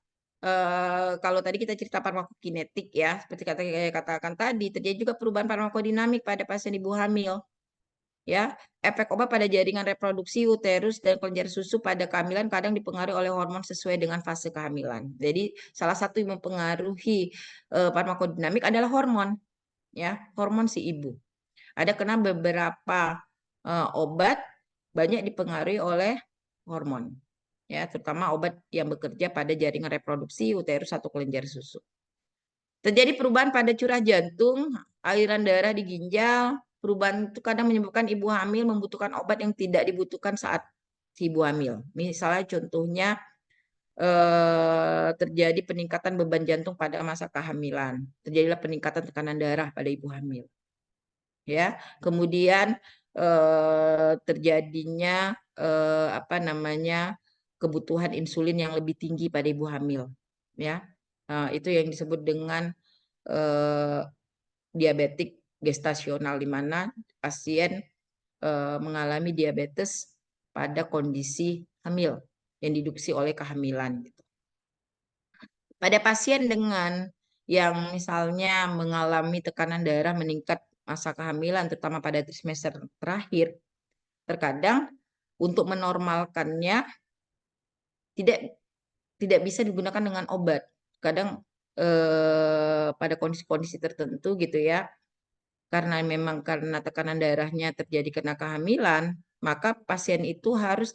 kalau tadi kita cerita farmakokinetik ya, seperti katakan tadi, terjadi juga perubahan farmakodinamik pada pasien ibu hamil. Ya, efek obat pada jaringan reproduksi uterus dan kelenjar susu pada kehamilan kadang dipengaruhi oleh hormon sesuai dengan fase kehamilan. Jadi salah satu yang mempengaruhi farmakodinamik adalah hormon, ya, hormon si ibu. Ada kena beberapa obat banyak dipengaruhi oleh hormon, ya, terutama obat yang bekerja pada jaringan reproduksi uterus atau kelenjar susu. Terjadi perubahan pada curah jantung, aliran darah di ginjal. Perubahan itu kadang menyebabkan ibu hamil membutuhkan obat yang tidak dibutuhkan saat si ibu hamil. Misalnya contohnya terjadi peningkatan beban jantung pada masa kehamilan. Terjadilah peningkatan tekanan darah pada ibu hamil. Ya, kemudian terjadinya apa namanya kebutuhan insulin yang lebih tinggi pada ibu hamil. Ya, itu yang disebut dengan diabetik gestasional, di mana pasien mengalami diabetes pada kondisi hamil yang diduksi oleh kehamilan. Pada pasien dengan yang misalnya mengalami tekanan darah meningkat masa kehamilan, terutama pada trimester terakhir, terkadang untuk menormalkannya tidak bisa digunakan dengan obat. Kadang pada kondisi-kondisi tertentu gitu ya, karena memang karena tekanan darahnya terjadi karena kehamilan, maka pasien itu harus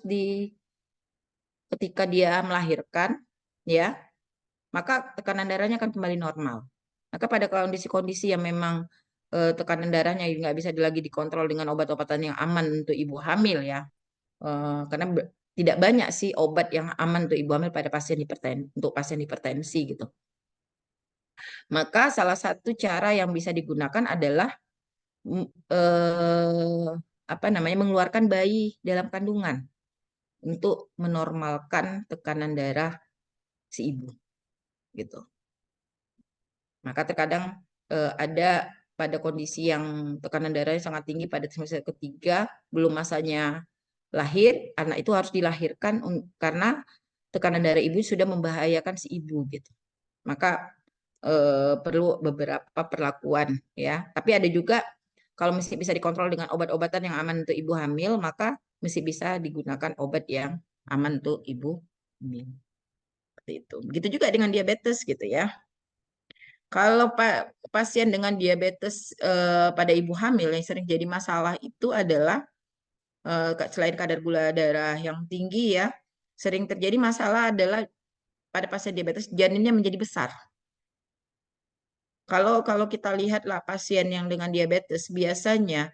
ketika dia melahirkan, ya, maka tekanan darahnya akan kembali normal. Maka pada kondisi-kondisi yang memang tekanan darahnya nggak bisa lagi dikontrol dengan obat-obatan yang aman untuk ibu hamil ya, karena tidak banyak sih obat yang aman untuk ibu hamil pada untuk pasien hipertensi gitu. Maka salah satu cara yang bisa digunakan adalah apa namanya mengeluarkan bayi dalam kandungan untuk menormalkan tekanan darah si ibu gitu. Maka terkadang ada pada kondisi yang tekanan darahnya sangat tinggi pada trimester ketiga, belum masanya lahir, anak itu harus dilahirkan karena tekanan darah ibu sudah membahayakan si ibu gitu. Maka perlu beberapa perlakuan ya. Tapi ada juga kalau masih bisa dikontrol dengan obat-obatan yang aman untuk ibu hamil, maka masih bisa digunakan obat yang aman untuk ibu hamil. Seperti itu. Begitu juga dengan diabetes gitu ya. Kalau pasien dengan diabetes pada ibu hamil yang sering jadi masalah itu adalah selain kadar gula darah yang tinggi ya, sering terjadi masalah adalah pada pasien diabetes janinnya menjadi besar. Kalau kita lihatlah pasien yang dengan diabetes biasanya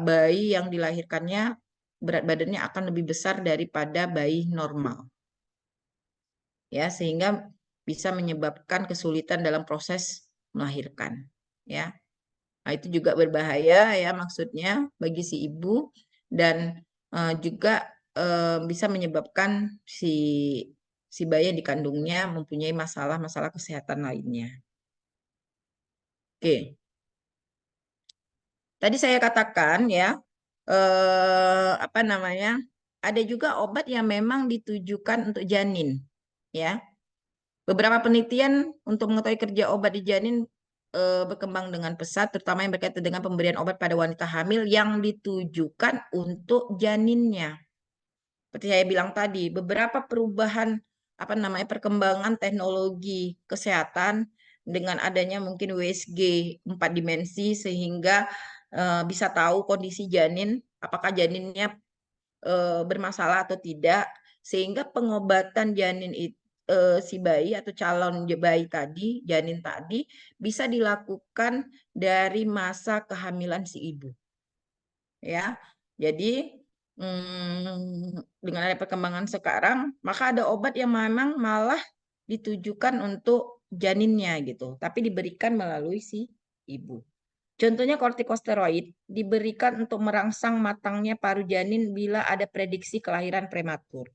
bayi yang dilahirkannya berat badannya akan lebih besar daripada bayi normal. Ya, sehingga bisa menyebabkan kesulitan dalam proses melahirkan, ya. Nah, itu juga berbahaya ya maksudnya bagi si ibu dan juga bisa menyebabkan si bayi yang dikandungnya mempunyai masalah-masalah kesehatan lainnya. Oke. Tadi saya katakan ya apa namanya? Ada juga obat yang memang ditujukan untuk janin, ya. Beberapa penelitian untuk mengetahui kerja obat di janin berkembang dengan pesat, terutama yang berkaitan dengan pemberian obat pada wanita hamil yang ditujukan untuk janinnya. Seperti saya bilang tadi, beberapa perubahan apa namanya perkembangan teknologi kesehatan dengan adanya mungkin USG 4 dimensi sehingga bisa tahu kondisi janin, apakah janinnya bermasalah atau tidak, sehingga pengobatan janin itu si bayi atau calon bayi tadi, janin tadi bisa dilakukan dari masa kehamilan si ibu. Ya. Jadi dengan ada perkembangan sekarang, maka ada obat yang memang malah ditujukan untuk janinnya gitu, tapi diberikan melalui si ibu. Contohnya kortikosteroid diberikan untuk merangsang matangnya paru janin bila ada prediksi kelahiran prematur.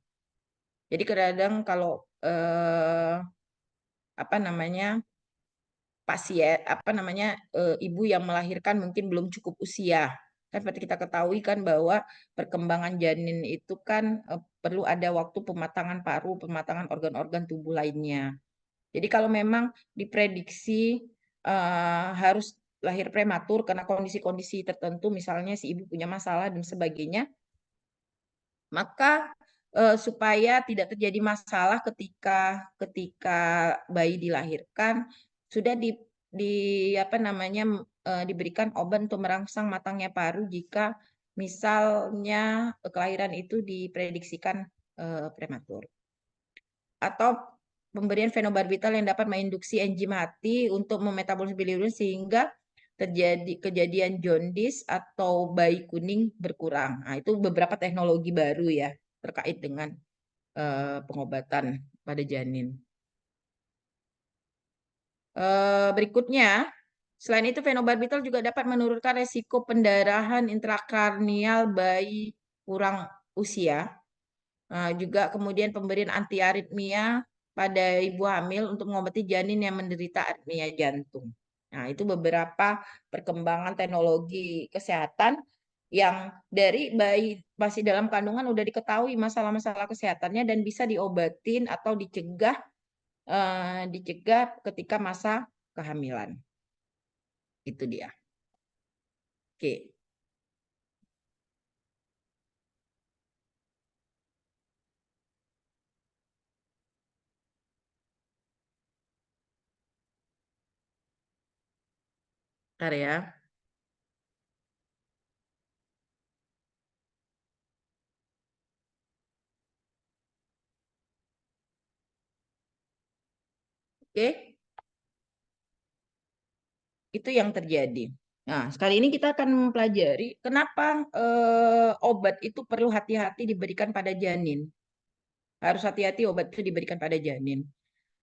Jadi kadang kalau apa namanya pasien apa namanya ibu yang melahirkan mungkin belum cukup usia. Kan seperti kita ketahui kan bahwa perkembangan janin itu kan perlu ada waktu pematangan paru, pematangan organ-organ tubuh lainnya. Jadi kalau memang diprediksi harus lahir prematur karena kondisi-kondisi tertentu, misalnya si ibu punya masalah dan sebagainya, maka supaya tidak terjadi masalah ketika bayi dilahirkan, sudah apa namanya diberikan obat untuk merangsang matangnya paru jika misalnya kelahiran itu diprediksikan prematur. Atau pemberian fenobarbital yang dapat menginduksi enzim hati untuk memetabolisme bilirubin sehingga terjadi kejadian jaundice atau bayi kuning berkurang. Nah, itu beberapa teknologi baru ya terkait dengan pengobatan pada janin. Berikutnya, selain itu fenobarbital juga dapat menurunkan resiko pendarahan intrakranial bayi kurang usia. Juga kemudian pemberian antiaritmia pada ibu hamil untuk mengobati janin yang menderita aritmia jantung. Nah, itu beberapa perkembangan teknologi kesehatan yang dari bayi masih dalam kandungan udah diketahui masalah-masalah kesehatannya dan bisa diobatin atau dicegah ketika masa kehamilan. Itu dia. Oke. Bentar ya. Oke. Itu yang terjadi. Nah, sekali ini kita akan mempelajari kenapa obat itu perlu hati-hati diberikan pada janin. Harus hati-hati obat itu diberikan pada janin.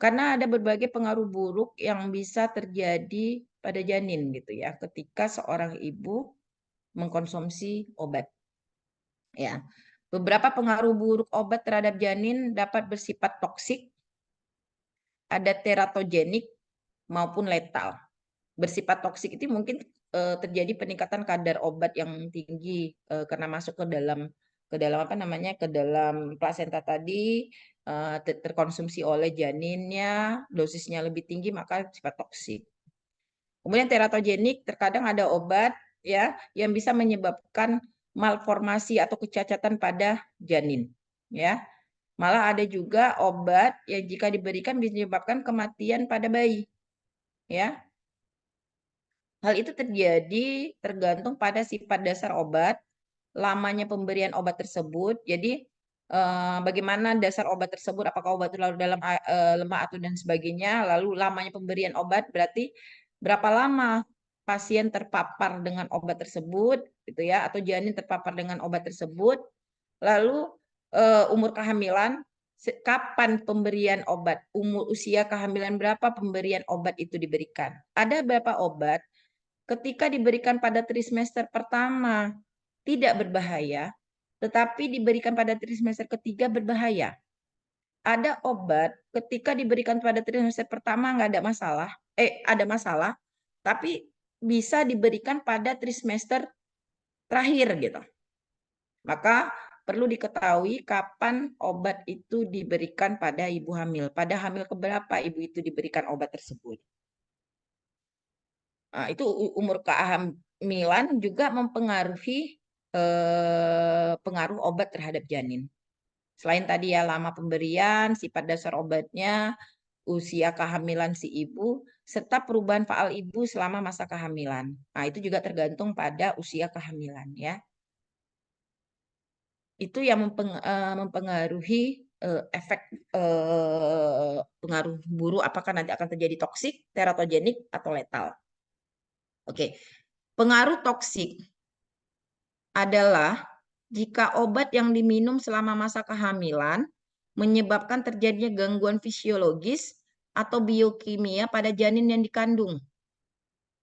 Karena ada berbagai pengaruh buruk yang bisa terjadi pada janin gitu ya, ketika seorang ibu mengkonsumsi obat. Ya. Beberapa pengaruh buruk obat terhadap janin dapat bersifat toksik, ada teratogenik maupun letal. Bersifat toksik itu mungkin terjadi peningkatan kadar obat yang tinggi karena masuk ke dalam apa namanya ke dalam plasenta tadi terkonsumsi oleh janinnya, dosisnya lebih tinggi maka sifat toksik. Kemudian teratogenik, terkadang ada obat ya yang bisa menyebabkan malformasi atau kecacatan pada janin ya. Malah ada juga obat yang jika diberikan bisa menyebabkan kematian pada bayi ya. Hal itu terjadi tergantung pada sifat dasar obat, lamanya pemberian obat tersebut. Jadi bagaimana dasar obat tersebut, apakah obat itu larut dalam lemak atau dan sebagainya, lalu lamanya pemberian obat berarti berapa lama pasien terpapar dengan obat tersebut gitu ya, atau janin terpapar dengan obat tersebut. Lalu umur kehamilan, kapan pemberian obat, usia kehamilan berapa pemberian obat itu diberikan. Ada beberapa obat ketika diberikan pada trimester pertama tidak berbahaya, tetapi diberikan pada trimester ketiga berbahaya. Ada obat ketika diberikan pada trimester pertama nggak ada masalah, ada masalah, tapi bisa diberikan pada trimester terakhir gitu. Maka perlu diketahui kapan obat itu diberikan pada ibu hamil. Pada hamil keberapa ibu itu diberikan obat tersebut. Nah, itu umur kehamilan juga mempengaruhi pengaruh obat terhadap janin. Selain tadi ya lama pemberian, sifat dasar obatnya, usia kehamilan si ibu, serta perubahan faal ibu selama masa kehamilan. Nah, itu juga tergantung pada usia kehamilan ya. Itu yang mempengaruhi efek pengaruh buruk apakah nanti akan terjadi toksik, teratogenik atau letal. Oke. Pengaruh toksik adalah jika obat yang diminum selama masa kehamilan menyebabkan terjadinya gangguan fisiologis atau biokimia pada janin yang dikandung.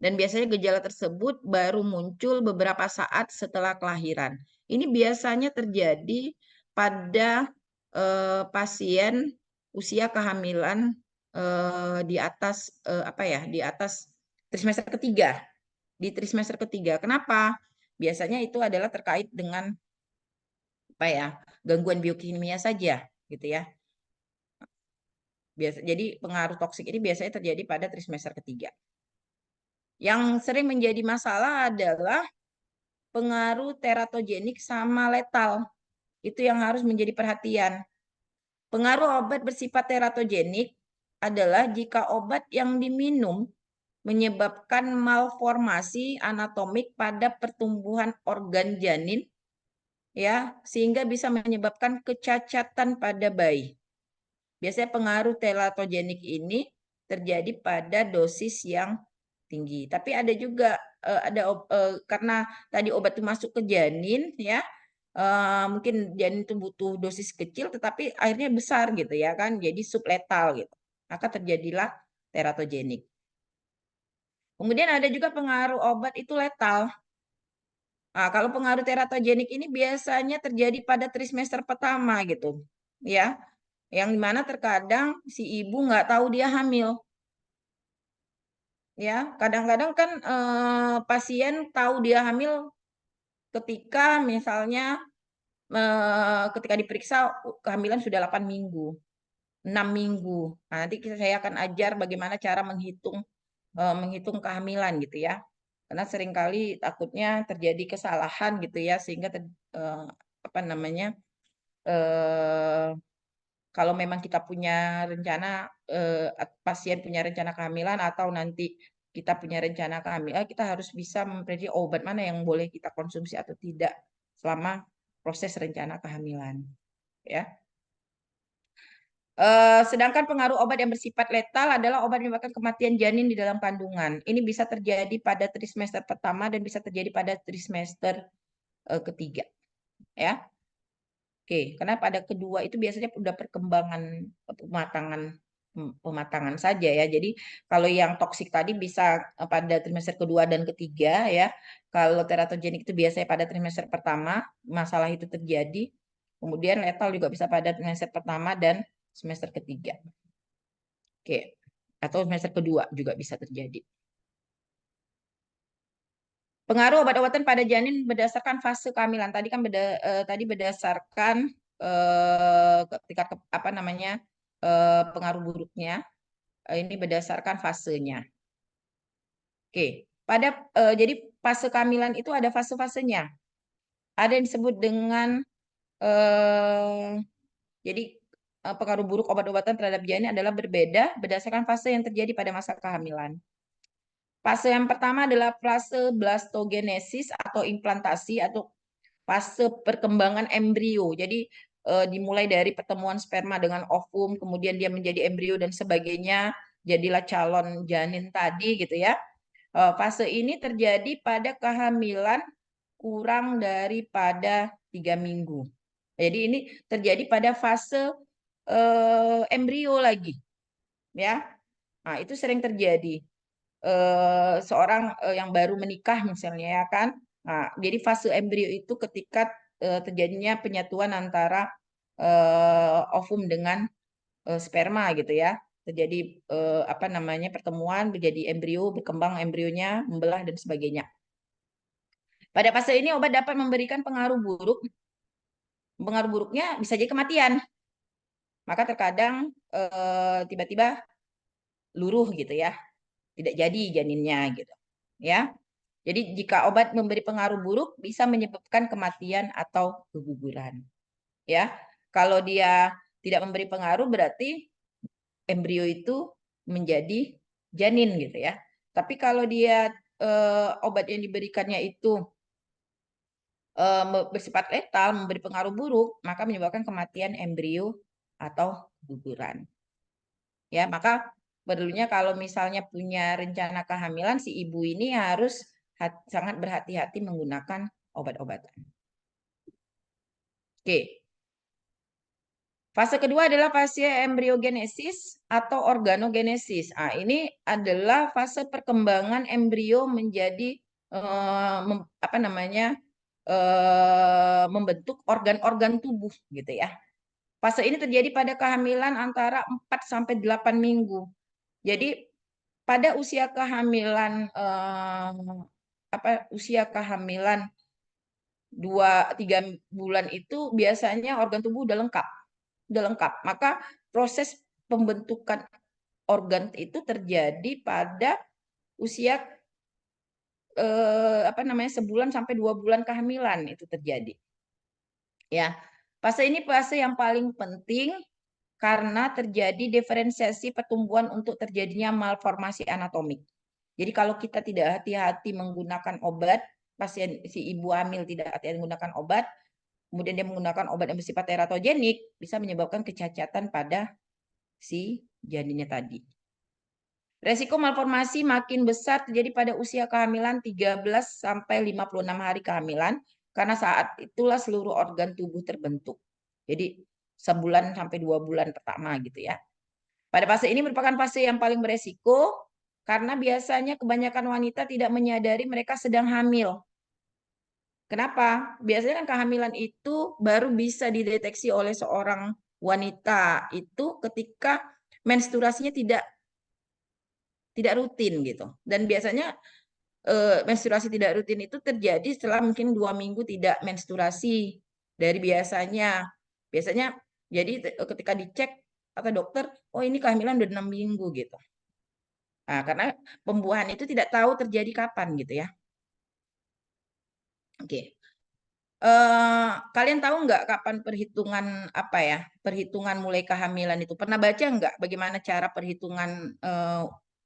Dan biasanya gejala tersebut baru muncul beberapa saat setelah kelahiran. Ini biasanya terjadi pada pasien usia kehamilan di atas di atas trimester ketiga. Di trimester ketiga. Kenapa? Biasanya itu adalah terkait dengan gangguan biokimia saja gitu ya. Jadi pengaruh toksik ini biasanya terjadi pada trimester ketiga. Yang sering menjadi masalah adalah pengaruh teratogenik sama letal. Itu yang harus menjadi perhatian. Pengaruh obat bersifat teratogenik adalah jika obat yang diminum menyebabkan malformasi anatomik pada pertumbuhan organ janin ya, sehingga bisa menyebabkan kecacatan pada bayi. biasanya pengaruh teratogenik ini terjadi pada dosis yang tinggi. Tapi ada juga karena tadi obat itu masuk ke janin ya, mungkin janin itu butuh dosis kecil tetapi akhirnya besar gitu ya kan, jadi subletal gitu. Maka terjadilah teratogenik. Kemudian ada juga pengaruh obat itu letal. Nah, kalau pengaruh teratogenik ini biasanya terjadi pada trimester pertama gitu, ya, yang dimana terkadang si ibu nggak tahu dia hamil, ya. Kadang-kadang kan pasien tahu dia hamil ketika misalnya ketika diperiksa kehamilan sudah 8 minggu, 6 minggu. Nah, nanti saya akan ajar bagaimana cara menghitung kehamilan gitu ya. Karena seringkali takutnya terjadi kesalahan gitu ya sehingga apa namanya kalau memang kita punya rencana pasien punya rencana kehamilan atau nanti kita punya rencana kehamilan, kita harus bisa memprediksi obat mana yang boleh kita konsumsi atau tidak selama proses rencana kehamilan, ya. Sedangkan pengaruh obat yang bersifat letal adalah obat yang menyebabkan kematian janin di dalam kandungan. Ini bisa terjadi pada trimester pertama dan bisa terjadi pada trimester ketiga, ya. Oke, karena pada kedua itu biasanya udah perkembangan pematangan saja ya. Jadi kalau yang toksik tadi bisa pada trimester kedua dan ketiga ya. Kalau teratogenik itu biasanya pada trimester pertama masalah itu terjadi. Kemudian letal juga bisa pada trimester pertama dan semester ketiga. Oke, atau semester kedua juga bisa terjadi. Pengaruh obat-obatan pada janin berdasarkan fase kehamilan. Tadi kan tadi berdasarkan ketika apa namanya pengaruh buruknya. Ini berdasarkan fasenya. Oke, jadi fase kehamilan itu ada fase-fasenya. Ada yang disebut dengan jadi pengaruh buruk obat-obatan terhadap janin adalah berbeda berdasarkan fase yang terjadi pada masa kehamilan. Fase yang pertama adalah fase blastogenesis atau implantasi atau fase perkembangan embrio. Jadi dimulai dari pertemuan sperma dengan ovum, kemudian dia menjadi embrio dan sebagainya, jadilah calon janin tadi gitu ya. Fase ini terjadi pada kehamilan kurang daripada 3 minggu. Jadi ini terjadi pada fase embrio lagi, ya. Nah, itu sering terjadi. Seorang yang baru menikah misalnya ya kan. Nah, jadi fase embrio itu ketika terjadinya penyatuan antara ovum dengan sperma gitu ya. Terjadi apa namanya pertemuan menjadi embrio, berkembang embrionya, membelah dan sebagainya. Pada fase ini obat dapat memberikan pengaruh buruk. Pengaruh buruknya bisa jadi kematian. Maka terkadang tiba-tiba luruh gitu ya. Tidak jadi janinnya gitu. Ya. Jadi jika obat memberi pengaruh buruk bisa menyebabkan kematian atau keguguran. Ya. Kalau dia tidak memberi pengaruh berarti embrio itu menjadi janin gitu ya. Tapi kalau dia obat yang diberikannya itu bersifat letal, memberi pengaruh buruk, maka menyebabkan kematian embrio atau keguguran. Ya, maka perlunya kalau misalnya punya rencana kehamilan, si ibu ini harus sangat berhati-hati menggunakan obat-obatan. Oke. Fase kedua adalah fase embriogenesis atau organogenesis. Nah, ini adalah fase perkembangan embrio menjadi apa namanya membentuk organ-organ tubuh gitu ya. Fase ini terjadi pada kehamilan antara 4 sampai 8 minggu. Jadi pada usia kehamilan usia kehamilan 2-3 bulan itu biasanya organ tubuh udah lengkap. Maka proses pembentukan organ itu terjadi pada usia apa namanya sebulan sampai 2 bulan kehamilan itu terjadi. Ya. Fase ini fase yang paling penting karena terjadi diferensiasi pertumbuhan untuk terjadinya malformasi anatomik. Jadi kalau kita tidak hati-hati menggunakan obat, pasien si ibu hamil tidak hati-hati menggunakan obat, kemudian dia menggunakan obat yang bersifat teratogenik, bisa menyebabkan kecacatan pada si janinnya tadi. Resiko malformasi makin besar terjadi pada usia kehamilan 13 sampai 56 hari kehamilan karena saat itulah seluruh organ tubuh terbentuk. Jadi sebulan sampai 2 bulan pertama gitu ya. Pada fase ini merupakan fase yang paling beresiko karena biasanya kebanyakan wanita tidak menyadari mereka sedang hamil. Kenapa? Biasanya kan kehamilan itu baru bisa dideteksi oleh seorang wanita itu ketika menstruasinya tidak rutin gitu. Dan biasanya menstruasi tidak rutin itu terjadi setelah mungkin 2 minggu tidak menstruasi dari biasanya. Biasanya jadi ketika dicek kata dokter, oh ini kehamilan udah 6 minggu gitu. Nah, karena pembuahan itu tidak tahu terjadi kapan gitu ya. Oke. Kalian tahu nggak kapan perhitungan apa ya? Perhitungan mulai kehamilan itu. Pernah baca nggak bagaimana cara perhitungan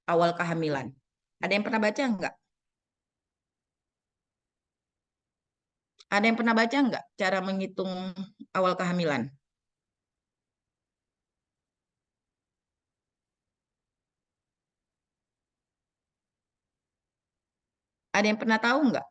awal kehamilan? Ada yang pernah baca nggak? Ada yang pernah baca nggak cara menghitung awal kehamilan? Ada yang pernah tahu nggak?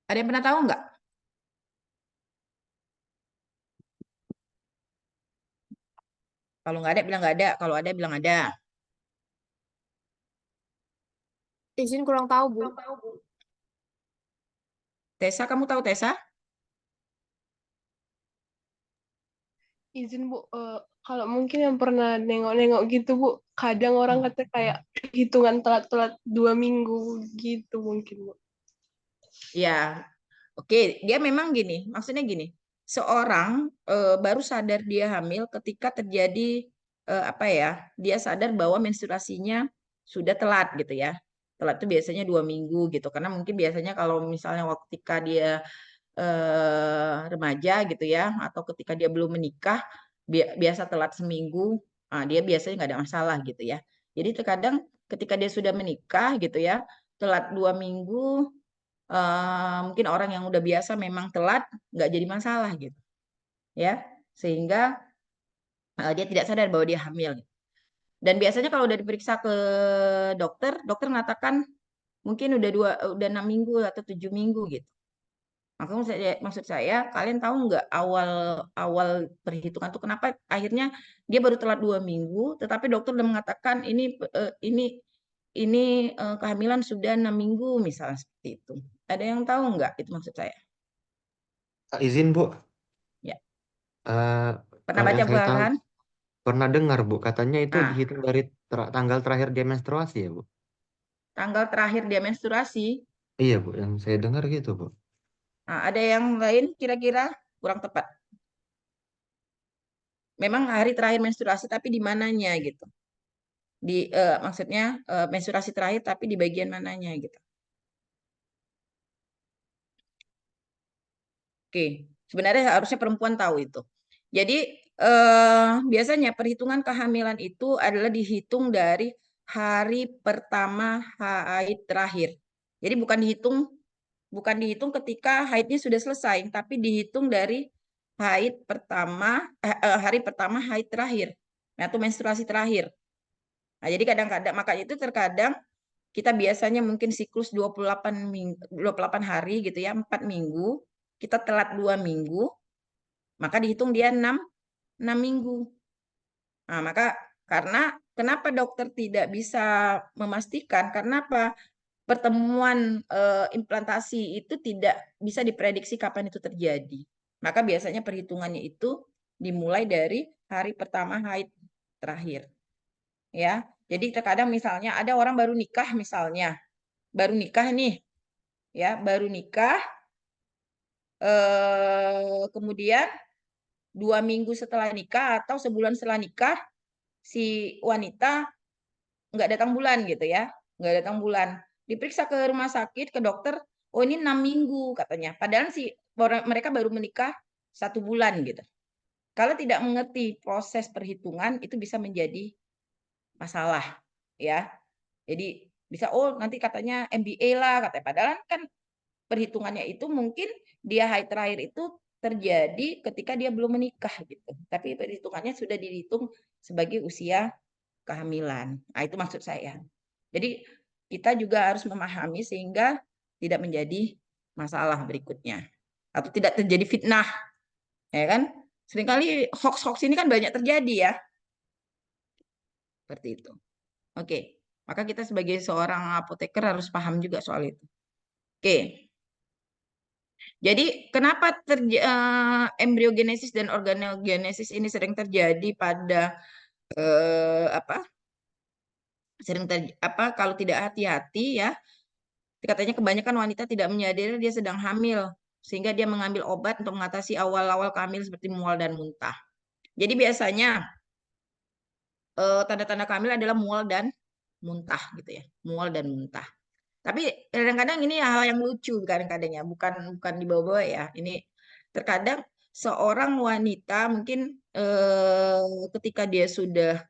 Ada yang pernah tahu nggak? Kalau nggak ada, bilang nggak ada. Kalau ada, bilang ada. Izin kurang tahu, Bu. Tessa, kamu tahu Tessa? Izin Bu, kalau mungkin yang pernah nengok-nengok gitu Bu, kadang orang kata kayak hitungan telat-telat 2 minggu gitu mungkin Bu. Ya, oke. Dia memang gini, maksudnya gini. Seorang baru sadar dia hamil ketika terjadi apa ya? Dia sadar bahwa menstruasinya sudah telat gitu ya. Telat itu biasanya 2 minggu gitu. Karena mungkin biasanya kalau misalnya waktu ketika dia remaja gitu ya, atau ketika dia belum menikah, biasa telat seminggu, dia biasanya nggak ada masalah gitu ya. Jadi terkadang ketika dia sudah menikah gitu ya, telat 2 minggu, mungkin orang yang udah biasa memang telat nggak jadi masalah gitu ya, sehingga dia tidak sadar bahwa dia hamil. Dan biasanya kalau udah diperiksa ke dokter, dokter mengatakan mungkin udah 6 minggu atau 7 minggu gitu. Maksud saya, kalian tahu nggak awal awal perhitungan itu kenapa akhirnya dia baru telat 2 minggu, tetapi dokter udah mengatakan ini kehamilan sudah 6 minggu misalnya seperti itu. Ada yang tahu nggak itu maksud saya? Izin Bu, Ya, pernah kalau baca yang saya tahu kan? pernah dengar Bu, katanya itu Nah, dihitung dari tanggal terakhir dia menstruasi ya Bu. tanggal terakhir dia menstruasi. Iya Bu, yang saya dengar gitu Bu. Nah, ada yang lain kira-kira kurang tepat. Memang hari terakhir menstruasi, tapi di mananya gitu. Maksudnya menstruasi terakhir, tapi di bagian mananya gitu. Oke, sebenarnya harusnya perempuan tahu itu. Jadi biasanya perhitungan kehamilan itu adalah dihitung dari hari pertama haid terakhir. Jadi bukan dihitung ketika haidnya sudah selesai, tapi dihitung dari hari pertama haid terakhir. Nah, itu menstruasi terakhir. Nah, jadi kadang-kadang makanya itu terkadang kita biasanya mungkin siklus 28 hari gitu ya, 4 minggu, kita telat 2 minggu, maka dihitung dia 6 minggu. Nah, maka kenapa dokter tidak bisa memastikan? Karena apa? Pertemuan implantasi itu tidak bisa diprediksi kapan itu terjadi. Maka biasanya perhitungannya itu dimulai dari hari pertama haid terakhir. Ya, jadi terkadang misalnya ada orang baru nikah misalnya, baru nikah nih, ya baru nikah, kemudian 2 minggu setelah nikah atau sebulan setelah nikah si wanita nggak datang bulan gitu ya, nggak datang bulan, diperiksa ke rumah sakit ke dokter, oh ini 6 minggu katanya, padahal si mereka baru menikah 1 bulan gitu. Kalau tidak mengerti proses perhitungan itu bisa menjadi masalah, ya. Jadi bisa nanti katanya MBA lah katanya, padahal kan perhitungannya itu mungkin dia haid terakhir itu terjadi ketika dia belum menikah gitu. Tapi perhitungannya sudah dihitung sebagai usia kehamilan. Nah, itu maksud saya. Jadi kita juga harus memahami sehingga tidak menjadi masalah berikutnya atau tidak terjadi fitnah, ya kan? Seringkali hoax-hoax ini kan banyak terjadi ya. Seperti itu. Oke, maka kita sebagai seorang apoteker harus paham juga soal itu. Oke. Jadi kenapa embriogenesis dan organogenesis ini sering terjadi pada kalau tidak hati-hati ya. Katanya kebanyakan wanita tidak menyadari dia sedang hamil sehingga dia mengambil obat untuk mengatasi awal-awal kehamilan seperti mual dan muntah. Jadi biasanya tanda-tanda kehamilan adalah mual dan muntah gitu ya, mual dan muntah. Tapi kadang-kadang ini hal yang lucu kadang-kadang ya, bukan dibawa-bawa ya. Ini terkadang seorang wanita mungkin ketika dia sudah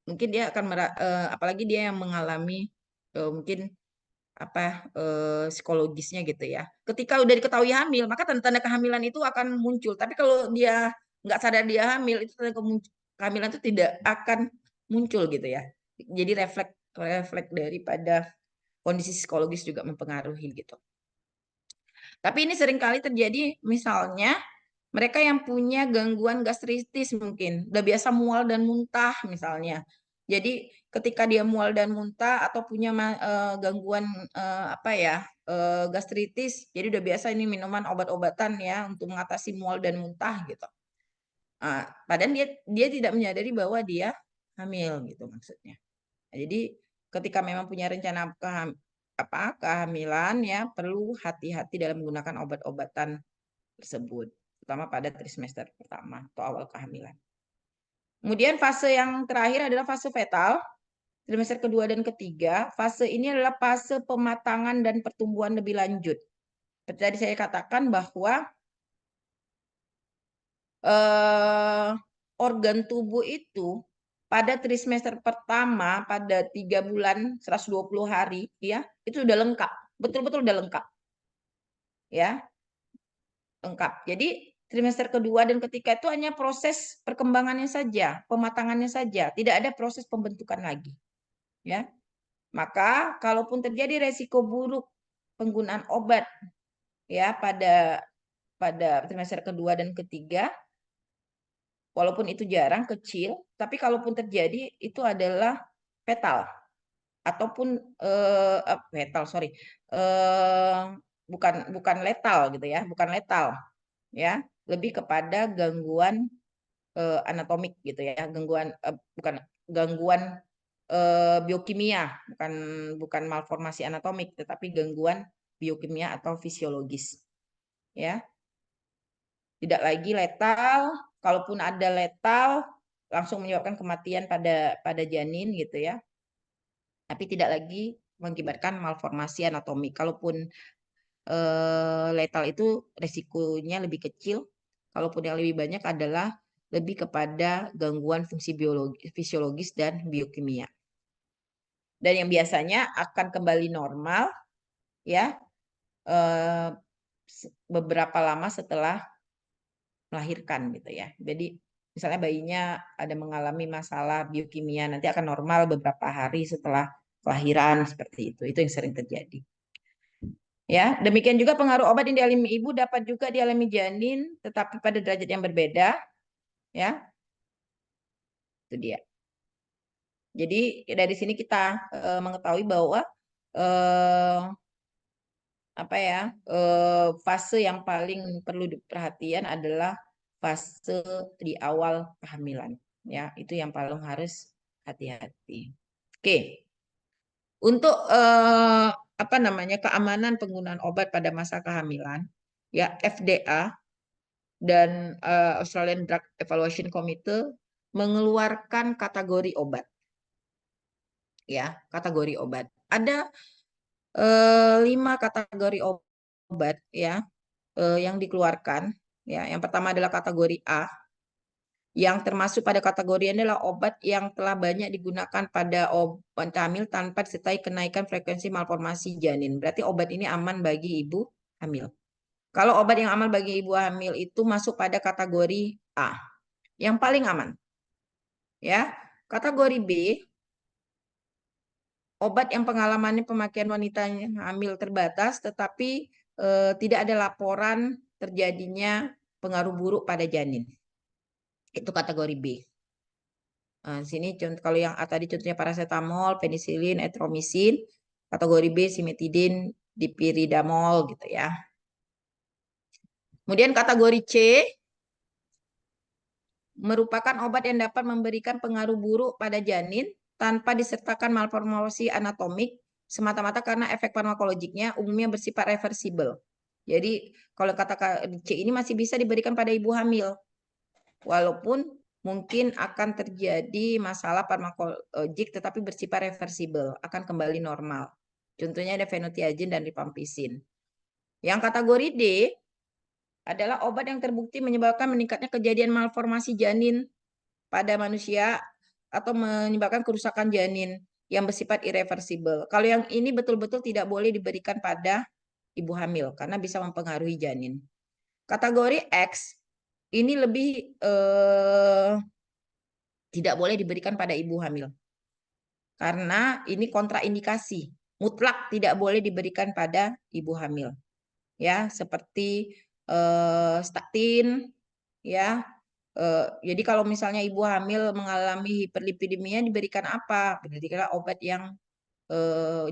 mungkin dia akan apalagi dia yang mengalami mungkin psikologisnya gitu ya. Ketika udah diketahui hamil, maka tanda-tanda kehamilan itu akan muncul. Tapi kalau dia nggak sadar dia hamil, itu tanda kehamilan itu tidak akan muncul gitu ya. Jadi refleks daripada kondisi psikologis juga mempengaruhi gitu. Tapi ini seringkali terjadi misalnya mereka yang punya gangguan gastritis mungkin udah biasa mual dan muntah misalnya. Jadi ketika dia mual dan muntah atau punya gangguan gastritis, jadi udah biasa ini minuman obat-obatan ya untuk mengatasi mual dan muntah gitu. Padahal dia tidak menyadari bahwa dia hamil gitu maksudnya. Jadi ketika memang punya rencana kehamilan ya perlu hati-hati dalam menggunakan obat-obatan tersebut, terutama pada trimester pertama atau awal kehamilan. Kemudian fase yang terakhir adalah fase fetal, trimester kedua dan ketiga. Fase ini adalah fase pematangan dan pertumbuhan lebih lanjut. Seperti tadi saya katakan bahwa organ tubuh itu pada trimester pertama pada 3 bulan 120 hari ya itu udah lengkap, betul-betul udah lengkap ya, lengkap. Jadi trimester kedua dan ketiga itu hanya proses perkembangannya saja, pematangannya saja, tidak ada proses pembentukan lagi ya. Maka kalaupun terjadi resiko buruk penggunaan obat ya pada trimester kedua dan ketiga, walaupun itu jarang, kecil, tapi kalaupun terjadi itu adalah fetal ataupun bukan letal gitu ya, bukan letal ya, lebih kepada gangguan anatomik gitu ya, gangguan biokimia, bukan malformasi anatomik, tetapi gangguan biokimia atau fisiologis ya. Tidak lagi letal, kalaupun ada letal langsung menyebabkan kematian pada janin gitu ya. Tapi tidak lagi mengakibatkan malformasi anatomi. Kalaupun letal itu resikonya lebih kecil, kalaupun yang lebih banyak adalah lebih kepada gangguan fungsi fisiologis dan biokimia. Dan yang biasanya akan kembali normal ya beberapa lama setelah melahirkan gitu ya. Jadi misalnya bayinya ada mengalami masalah biokimia, nanti akan normal beberapa hari setelah kelahiran seperti itu. Itu yang sering terjadi. Ya, demikian juga pengaruh obat yang dialami ibu dapat juga dialami janin, tetapi pada derajat yang berbeda. Ya, itu dia. Jadi dari sini kita mengetahui bahwa fase yang paling perlu diperhatikan adalah fase di awal kehamilan. Ya, itu yang paling harus hati-hati. Oke. Untuk keamanan penggunaan obat pada masa kehamilan, ya FDA dan Australian Drug Evaluation Committee mengeluarkan kategori obat. Ya, kategori obat. Ada 5 kategori obat ya yang dikeluarkan Ya, yang pertama adalah kategori A. Yang termasuk pada kategori ini adalah obat yang telah banyak digunakan pada obat hamil tanpa disertai kenaikan frekuensi malformasi janin. Berarti obat ini aman bagi ibu hamil. Kalau obat yang aman bagi ibu hamil itu masuk pada kategori A, yang paling aman. Ya, kategori B, obat yang pengalamannya pemakaian wanita hamil terbatas, tetapi tidak ada laporan terjadinya pengaruh buruk pada janin. Itu kategori B. Nah, sini contoh, kalau yang A tadi contohnya paracetamol, penisilin, erythromycin, kategori B simetidin, dipiridamol gitu ya. Kemudian kategori C merupakan obat yang dapat memberikan pengaruh buruk pada janin tanpa disertakan malformasi anatomik semata-mata karena efek farmakologiknya umumnya bersifat reversible. Jadi kalau kata C ini masih bisa diberikan pada ibu hamil. Walaupun mungkin akan terjadi masalah farmakologik tetapi bersifat reversible, akan kembali normal. Contohnya ada fenotiazin dan rifampicin. Yang kategori D adalah obat yang terbukti menyebabkan meningkatnya kejadian malformasi janin pada manusia atau menyebabkan kerusakan janin yang bersifat irreversible. Kalau yang ini betul-betul tidak boleh diberikan pada ibu hamil karena bisa mempengaruhi janin. Kategori X ini lebih tidak boleh diberikan pada ibu hamil. Karena ini kontraindikasi. Mutlak tidak boleh diberikan pada ibu hamil. Ya, seperti statin ya. Jadi kalau misalnya ibu hamil mengalami hiperlipidemia diberikan apa? Diberikan obat yang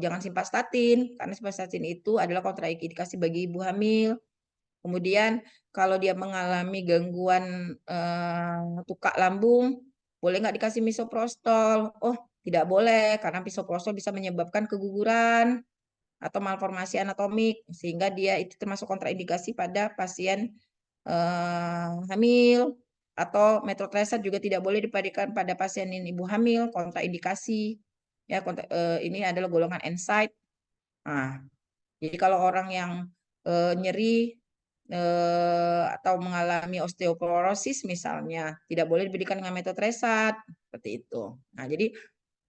jangan simvastatin karena simvastatin itu adalah kontraindikasi bagi ibu hamil. Kemudian kalau dia mengalami gangguan tukak lambung, boleh nggak dikasih misoprostol? Oh, tidak boleh karena misoprostol bisa menyebabkan keguguran atau malformasi anatomik sehingga dia itu termasuk kontraindikasi pada pasien hamil. Atau metronidazole juga tidak boleh diberikan pada pasien ibu hamil, kontraindikasi. Ya, ini adalah golongan NSAID. Nah, jadi kalau orang yang nyeri atau mengalami osteoporosis misalnya, tidak boleh diberikan dengan metotresat seperti itu. Nah, jadi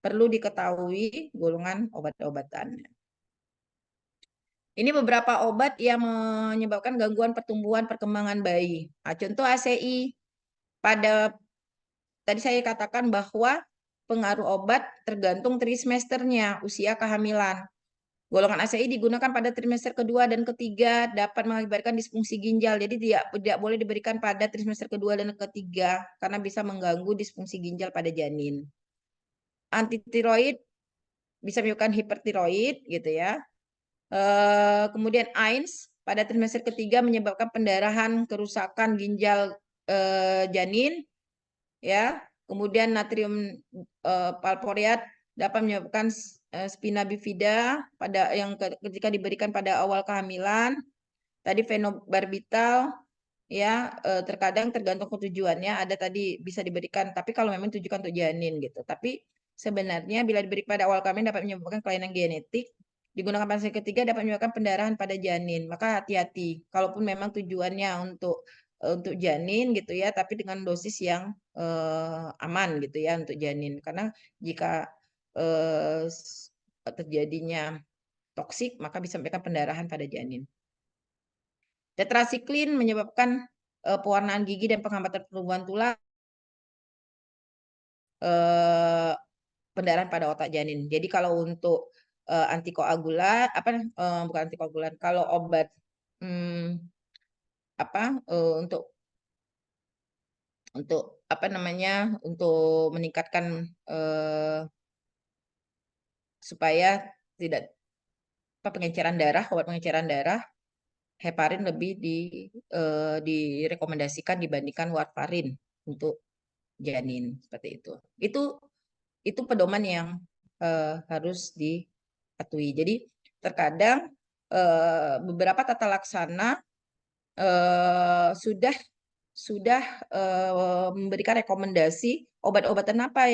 perlu diketahui golongan obat-obatannya. Ini beberapa obat yang menyebabkan gangguan pertumbuhan perkembangan bayi. Nah, contoh ACI pada tadi saya katakan bahwa pengaruh obat tergantung trimesternya, usia kehamilan. Golongan ACI digunakan pada trimester kedua dan ketiga dapat mengakibatkan disfungsi ginjal. Jadi tidak boleh diberikan pada trimester kedua dan ketiga karena bisa mengganggu disfungsi ginjal pada janin. Antitiroid bisa menyebabkan hipertiroid gitu ya. Kemudian AINS pada trimester ketiga menyebabkan pendarahan, kerusakan ginjal janin ya. Kemudian natrium valproat dapat menyebabkan spina bifida pada yang ketika diberikan pada awal kehamilan. Tadi fenobarbital ya terkadang tergantung tujuannya, ada tadi bisa diberikan tapi kalau memang tujuan untuk janin gitu. Tapi sebenarnya bila diberikan pada awal kehamilan dapat menyebabkan kelainan genetik. Digunakan pada ketiga dapat menyebabkan pendarahan pada janin. Maka hati-hati kalaupun memang tujuannya untuk janin gitu ya, tapi dengan dosis yang aman gitu ya untuk janin. Karena jika terjadinya toksik maka bisa menyebabkan pendarahan pada janin. Tetrasiklin menyebabkan pewarnaan gigi dan penghambatan pertumbuhan tulang, pendarahan pada otak janin. Jadi kalau untuk antikoagulan bukan antikoagulan, kalau obat untuk apa namanya untuk meningkatkan supaya tidak pengenceran darah, obat pengenceran darah, heparin lebih direkomendasikan dibandingkan warfarin untuk janin seperti itu. Itu pedoman yang harus dipatuhi. Jadi terkadang beberapa tata laksana sudah memberikan rekomendasi obat-obatan apa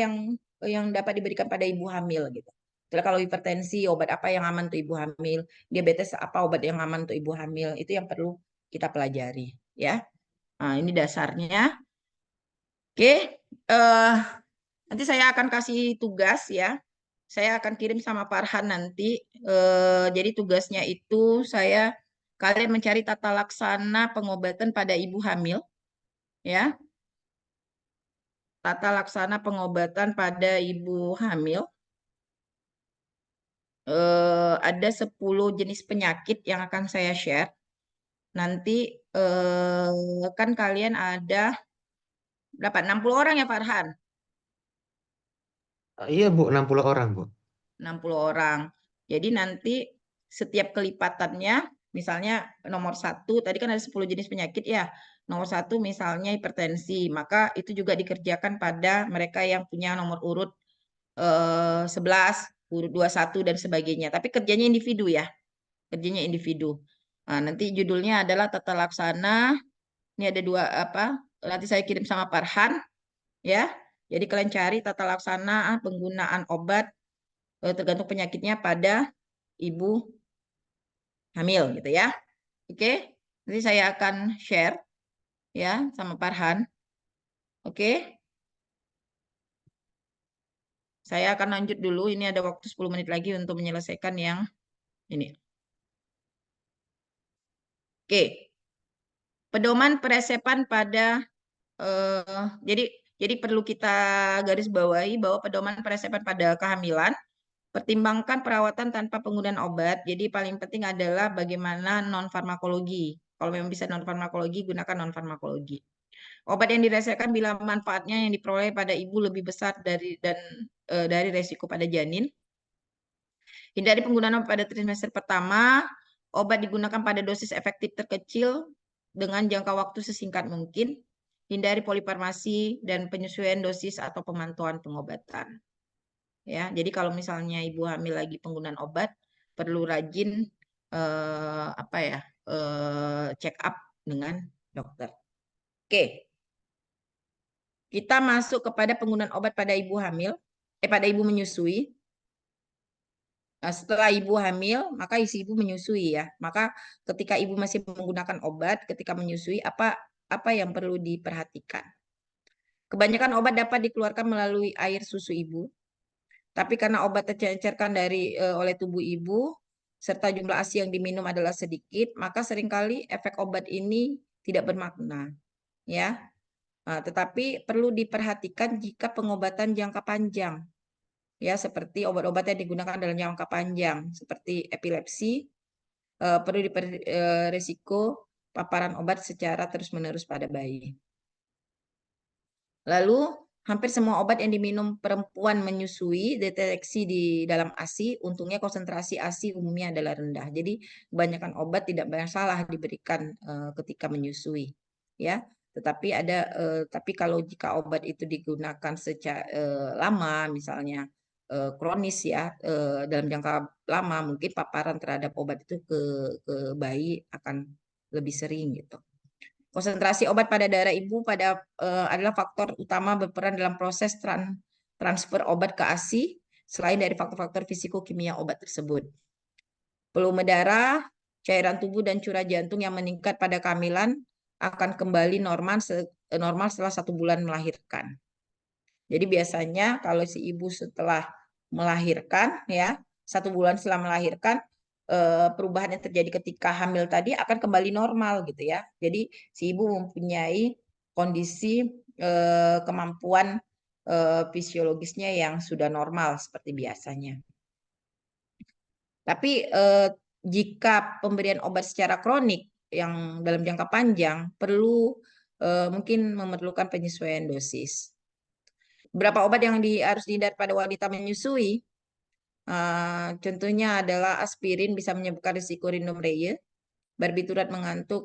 yang dapat diberikan pada ibu hamil gitu. Jadi kalau hipertensi, obat apa yang aman untuk ibu hamil, diabetes apa obat yang aman untuk ibu hamil, itu yang perlu kita pelajari ya. Nah, ini dasarnya. Oke, nanti saya akan kasih tugas ya. Saya akan kirim sama Farhan nanti. Jadi tugasnya itu kalian mencari tata laksana pengobatan pada ibu hamil, ya. Tata laksana pengobatan pada ibu hamil. Ada 10 jenis penyakit yang akan saya share. Nanti kan kalian ada berapa? 60 orang ya Farhan? Iya Bu, 60 orang Bu. 60 orang. Jadi nanti setiap kelipatannya, misalnya nomor 1, tadi kan ada 10 jenis penyakit ya. Nomor 1 misalnya hipertensi, maka itu juga dikerjakan pada mereka yang punya nomor urut 11, urut 21 dan sebagainya. Tapi kerjanya individu ya. Kerjanya individu. Nah, nanti judulnya adalah tata laksana. Ini ada 2 apa? Nanti saya kirim sama Farhan ya. Jadi kalian cari tata laksana penggunaan obat tergantung penyakitnya pada ibu hamil gitu ya. Oke. Nanti saya akan share ya sama Farhan. Oke. Saya akan lanjut dulu. Ini ada waktu 10 menit lagi untuk menyelesaikan yang ini. Oke. Pedoman peresepan pada jadi perlu kita garis bawahi bahwa pedoman peresepan pada kehamilan pertimbangkan perawatan tanpa penggunaan obat. Jadi paling penting adalah bagaimana non-farmakologi. Kalau memang bisa non-farmakologi, gunakan non-farmakologi. Obat yang diresepkan bila manfaatnya yang diperoleh pada ibu lebih besar dari resiko pada janin. Hindari penggunaan obat pada trimester pertama. Obat digunakan pada dosis efektif terkecil dengan jangka waktu sesingkat mungkin. Hindari polifarmasi dan penyesuaian dosis atau pemantauan pengobatan. Ya, jadi kalau misalnya ibu hamil lagi penggunaan obat, perlu rajin check up dengan dokter. Oke, kita masuk kepada penggunaan obat pada ibu hamil, pada ibu menyusui. Nah, setelah ibu hamil, maka isi ibu menyusui ya. Maka ketika ibu masih menggunakan obat, ketika menyusui, apa yang perlu diperhatikan? Kebanyakan obat dapat dikeluarkan melalui air susu ibu. Tapi karena obat tercercerkan oleh tubuh ibu, serta jumlah ASI yang diminum adalah sedikit, maka seringkali efek obat ini tidak bermakna. Ya, nah, tetapi perlu diperhatikan jika pengobatan jangka panjang. Ya, seperti obat-obat yang digunakan dalam jangka panjang, seperti epilepsi, perlu risiko paparan obat secara terus-menerus pada bayi. Lalu, hampir semua obat yang diminum perempuan menyusui deteksi di dalam ASI, untungnya konsentrasi ASI umumnya adalah rendah. Jadi kebanyakan obat tidak masalah diberikan ketika menyusui, ya. Tapi kalau jika obat itu digunakan secara lama, misalnya kronis ya, dalam jangka lama, mungkin paparan terhadap obat itu ke bayi akan lebih sering gitu. Konsentrasi obat pada darah ibu adalah faktor utama berperan dalam proses transfer obat ke ASI selain dari faktor-faktor fisikokimia obat tersebut. Volume darah, cairan tubuh dan curah jantung yang meningkat pada kehamilan akan kembali normal setelah 1 bulan melahirkan. Jadi biasanya kalau si ibu setelah melahirkan ya 1 bulan setelah melahirkan perubahan yang terjadi ketika hamil tadi akan kembali normal gitu ya. Jadi si ibu mempunyai kondisi kemampuan fisiologisnya yang sudah normal seperti biasanya. Tapi jika pemberian obat secara kronik yang dalam jangka panjang perlu mungkin memerlukan penyesuaian dosis. Beberapa obat yang harus dihindari pada wanita menyusui contohnya adalah aspirin bisa menyebabkan risiko rhinorrhea, barbiturat mengantuk,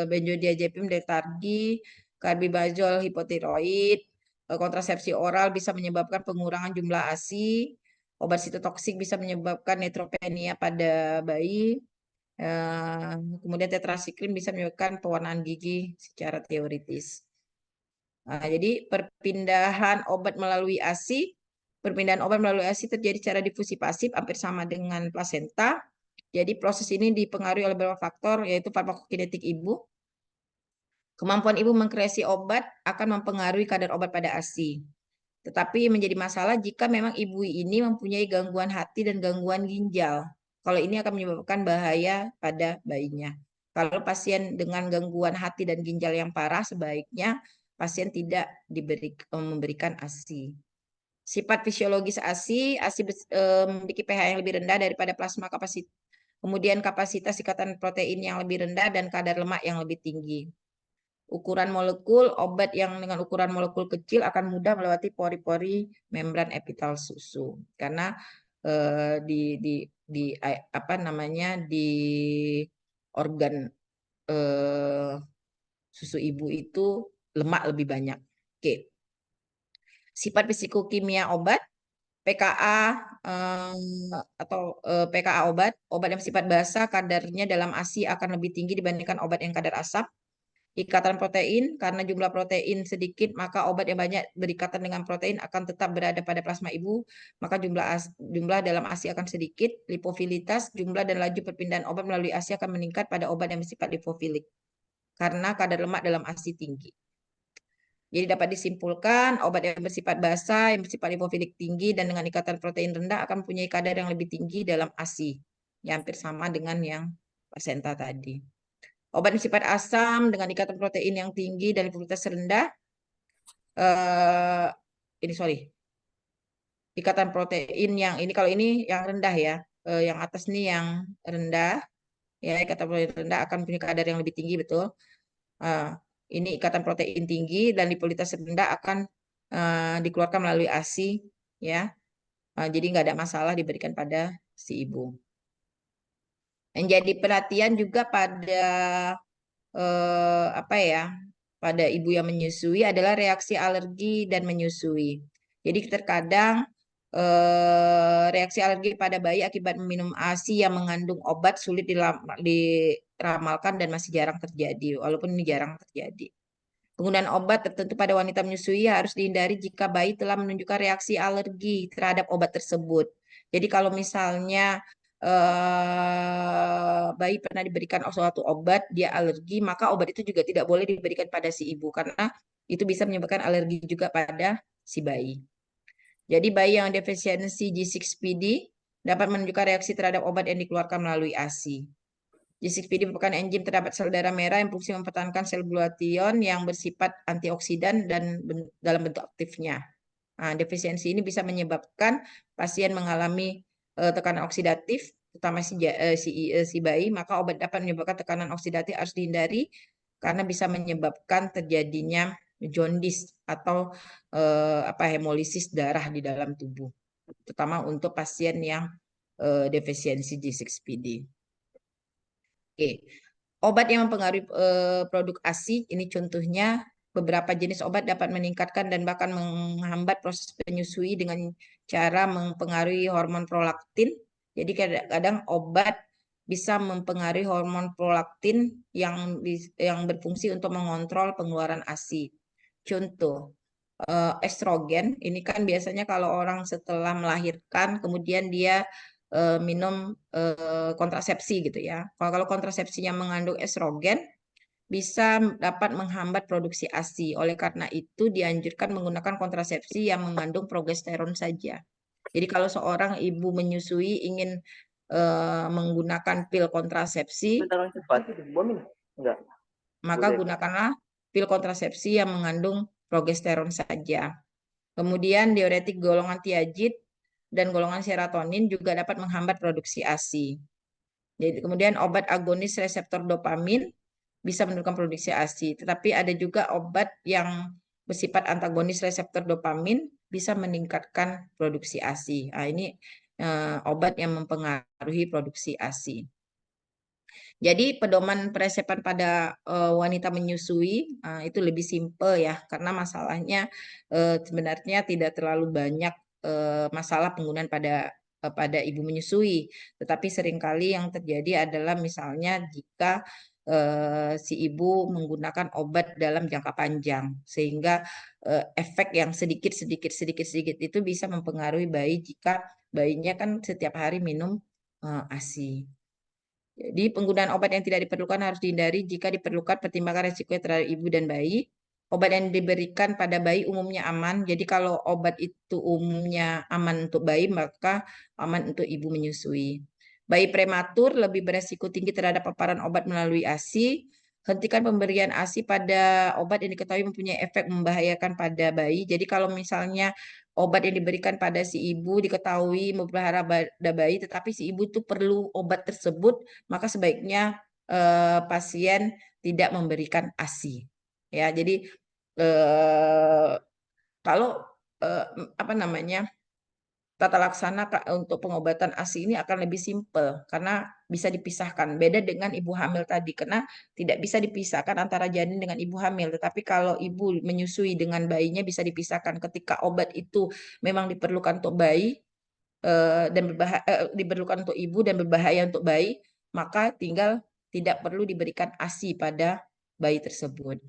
benzodiazepam letargi, carbimazole hipotiroid, kontrasepsi oral bisa menyebabkan pengurangan jumlah ASI, obat sitotoksik bisa menyebabkan neutropenia pada bayi, kemudian tetrasiklim bisa menyebabkan pewarnaan gigi secara teoritis. Nah, jadi perpindahan obat melalui ASI terjadi secara difusi pasif hampir sama dengan plasenta. Jadi proses ini dipengaruhi oleh beberapa faktor yaitu farmakokinetik ibu, Kemampuan ibu mengkreasi obat akan mempengaruhi kadar obat pada ASI. Tetapi menjadi masalah jika memang ibu ini mempunyai gangguan hati dan gangguan ginjal. Kalau ini akan menyebabkan bahaya pada bayinya. Kalau pasien dengan gangguan hati dan ginjal yang parah, sebaiknya pasien tidak memberikan ASI. Sifat fisiologis ASI memiliki pH yang lebih rendah daripada plasma kapasitas. Kemudian kapasitas ikatan protein yang lebih rendah dan kadar lemak yang lebih tinggi. Ukuran molekul, obat yang dengan ukuran molekul kecil akan mudah melewati pori-pori membran epitel susu. Karena di organ susu ibu itu lemak lebih banyak. Oke. Sifat fisikokimia obat, PKA PKA obat yang bersifat basa kadarnya dalam ASI akan lebih tinggi dibandingkan obat yang kadar asam. Ikatan protein, karena jumlah protein sedikit, maka obat yang banyak berikatan dengan protein akan tetap berada pada plasma ibu, maka jumlah dalam ASI akan sedikit. Lipofilitas, jumlah dan laju perpindahan obat melalui ASI akan meningkat pada obat yang bersifat lipofilik, karena kadar lemak dalam ASI tinggi. Jadi dapat disimpulkan, obat yang bersifat basa, yang bersifat lipofilik tinggi, dan dengan ikatan protein rendah akan mempunyai kadar yang lebih tinggi dalam ASI. Ya, hampir sama dengan yang placenta tadi. Obat yang bersifat asam dengan ikatan protein yang tinggi dan lipofilitas rendah. Ikatan protein yang ini, kalau ini yang rendah ya. Yang atas ini yang rendah. Ya, ikatan protein rendah akan punya kadar yang lebih tinggi, betul. Ini ikatan protein tinggi dan lipofilitas rendah akan dikeluarkan melalui ASI. Ya. Jadi nggak ada masalah diberikan pada si ibu. Yang jadi perhatian juga pada pada ibu yang menyusui adalah reaksi alergi dan menyusui. Jadi terkadang reaksi alergi pada bayi akibat meminum ASI yang mengandung obat sulit diramalkan dan masih jarang terjadi, walaupun ini jarang terjadi. Penggunaan obat tertentu pada wanita menyusui harus dihindari jika bayi telah menunjukkan reaksi alergi terhadap obat tersebut. Jadi kalau misalnya bayi pernah diberikan suatu obat, dia alergi, maka obat itu juga tidak boleh diberikan pada si ibu karena itu bisa menyebabkan alergi juga pada si bayi. Jadi bayi yang defisiensi G6PD dapat menunjukkan reaksi terhadap obat yang dikeluarkan melalui ASI. G6PD merupakan enzim terdapat sel darah merah yang fungsi mempertahankan sel glutation yang bersifat antioksidan dan dalam bentuk aktifnya. Defisiensi ini bisa menyebabkan pasien mengalami tekanan oksidatif, terutama si bayi, maka obat dapat menyebabkan tekanan oksidatif harus dihindari karena bisa menyebabkan terjadinya jaundice atau hemolisis darah di dalam tubuh, terutama untuk pasien yang defisiensi G6PD. Oke. Obat yang mempengaruhi produk ASI, ini contohnya beberapa jenis obat dapat meningkatkan dan bahkan menghambat proses penyusui dengan cara mempengaruhi hormon prolaktin. Jadi kadang-kadang obat bisa mempengaruhi hormon prolaktin yang berfungsi untuk mengontrol pengeluaran ASI. Contoh, estrogen, ini kan biasanya kalau orang setelah melahirkan, kemudian dia minum kontrasepsi gitu ya. Kalau kontrasepsinya mengandung estrogen, bisa dapat menghambat produksi ASI. Oleh karena itu dianjurkan menggunakan kontrasepsi yang mengandung progesteron saja. Jadi kalau seorang ibu menyusui ingin menggunakan pil kontrasepsi, maka gunakanlah pil kontrasepsi yang mengandung progesteron saja. Kemudian diuretik golongan tiazid dan golongan serotonin juga dapat menghambat produksi ASI. Jadi kemudian obat agonis reseptor dopamin bisa menurunkan produksi ASI, tetapi ada juga obat yang bersifat antagonis reseptor dopamin bisa meningkatkan produksi ASI. Ini obat yang mempengaruhi produksi ASI. Jadi pedoman peresepan pada wanita menyusui itu lebih simpel ya, karena masalahnya sebenarnya tidak terlalu banyak masalah penggunaan pada ibu menyusui, tetapi seringkali yang terjadi adalah misalnya jika si ibu menggunakan obat dalam jangka panjang, sehingga efek yang sedikit itu bisa mempengaruhi bayi jika bayinya kan setiap hari minum ASI. Jadi penggunaan obat yang tidak diperlukan harus dihindari jika diperlukan pertimbangan resiko terhadap ibu dan bayi. Obat yang diberikan pada bayi umumnya aman. Jadi kalau obat itu umumnya aman untuk bayi, maka aman untuk ibu menyusui. Bayi prematur lebih beresiko tinggi terhadap paparan obat melalui ASI. Hentikan pemberian ASI pada obat yang diketahui mempunyai efek membahayakan pada bayi. Jadi kalau misalnya obat yang diberikan pada si ibu diketahui memperhara pada bayi, tetapi si ibu itu perlu obat tersebut, maka sebaiknya pasien tidak memberikan ASI. Ya, jadi kalau apa namanya tata laksana untuk pengobatan ASI ini akan lebih simpel karena bisa dipisahkan. Beda dengan ibu hamil tadi karena tidak bisa dipisahkan antara janin dengan ibu hamil. Tetapi kalau ibu menyusui dengan bayinya bisa dipisahkan ketika obat itu memang diperlukan untuk bayi dan diperlukan untuk ibu dan berbahaya untuk bayi, maka tinggal tidak perlu diberikan ASI pada bayi tersebut.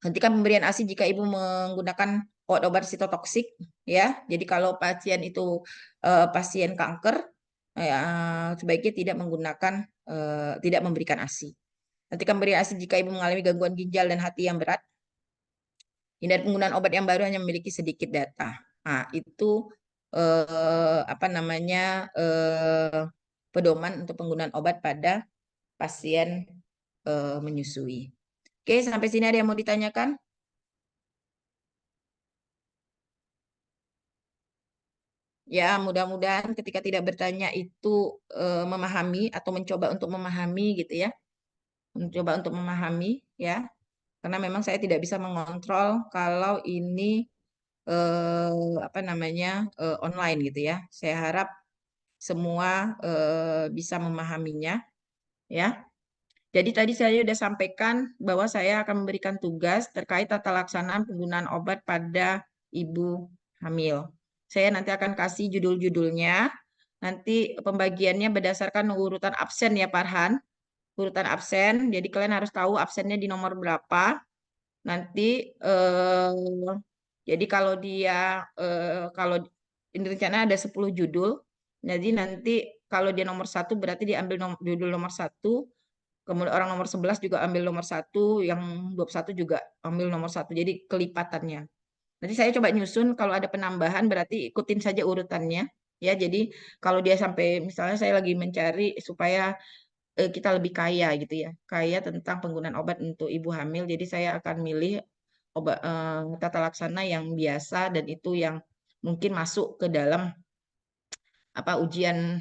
Hentikan pemberian ASI jika ibu menggunakan obat-obat sitotoksik, ya. Jadi kalau pasien itu pasien kanker, ya, sebaiknya tidak menggunakan, tidak memberikan ASI. Hentikan pemberian ASI jika ibu mengalami gangguan ginjal dan hati yang berat. Hindari penggunaan obat yang baru hanya memiliki sedikit data. Nah, itu apa namanya pedoman untuk penggunaan obat pada pasien menyusui. Oke, sampai sini ada yang mau ditanyakan? Ya, mudah-mudahan ketika tidak bertanya itu memahami atau mencoba untuk memahami gitu ya. Mencoba untuk memahami ya. Karena memang saya tidak bisa mengontrol kalau ini apa namanya online gitu ya. Saya harap semua bisa memahaminya ya. Jadi tadi saya sudah sampaikan bahwa saya akan memberikan tugas terkait tata laksanaan penggunaan obat pada ibu hamil. Saya nanti akan kasih judul-judulnya. Nanti pembagiannya berdasarkan urutan absen ya Farhan. Urutan absen. Jadi kalian harus tahu absennya di nomor berapa. Nanti jadi kalau dia kalau ini rencana ada 10 judul. Jadi nanti kalau dia nomor 1 berarti diambil judul nomor 1. Kemudian orang nomor 11 juga ambil nomor 1, yang 21 juga ambil nomor 1. Jadi kelipatannya. Nanti saya coba nyusun kalau ada penambahan berarti ikutin saja urutannya. Ya, jadi kalau dia sampai misalnya saya lagi mencari supaya kita lebih kaya gitu ya. Kaya tentang penggunaan obat untuk ibu hamil. Jadi saya akan milih obat tata laksana yang biasa dan itu yang mungkin masuk ke dalam apa ujian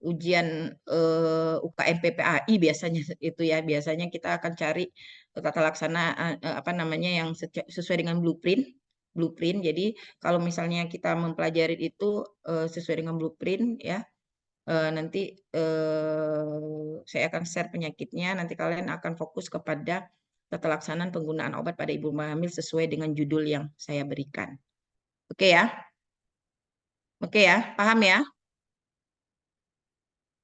UKM PPAI biasanya itu ya. Biasanya kita akan cari tata laksana apa namanya yang sesuai dengan blueprint. Jadi kalau misalnya kita mempelajari itu sesuai dengan blueprint ya, nanti saya akan share penyakitnya. Nanti kalian akan fokus kepada tata laksanaan penggunaan obat pada ibu hamil sesuai dengan judul yang saya berikan. Oke ya? Oke ya? Paham ya?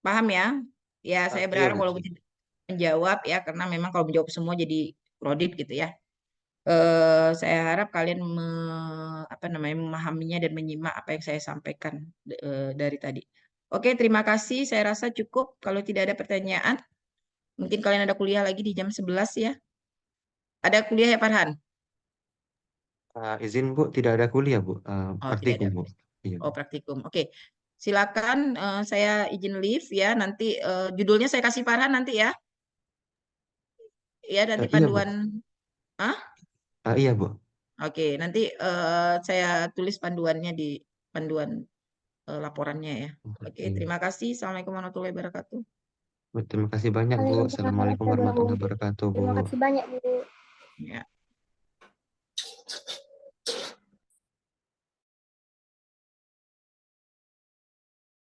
Paham ya? Ya, saya Iya, berharap Bu. walaupun tidak menjawab ya, karena memang kalau menjawab semua jadi kredit gitu ya. Saya harap kalian apa namanya memahaminya dan menyimak apa yang saya sampaikan dari tadi. Oke, terima kasih. Saya rasa cukup. Kalau tidak ada pertanyaan, mungkin kalian ada kuliah lagi di jam 11 ya. Ada kuliah ya, Farhan? Izin Bu, tidak ada kuliah Bu. Oh, tidak ada. Praktikum Bu. Iya. Oh, praktikum. Oke. Silakan saya izin leave ya. Nanti judulnya saya kasih Farhan nanti ya. Ya, nanti Iya Bu. panduan. Hah? Iya Bu. Oke, nanti saya tulis panduannya di panduan laporannya ya. Oke, Oke. terima kasih. Assalamualaikum warahmatullahi wabarakatuh. Bu, terima kasih banyak Bu. Assalamualaikum warahmatullahi wabarakatuh Bu. Terima kasih banyak, Bu. Ya.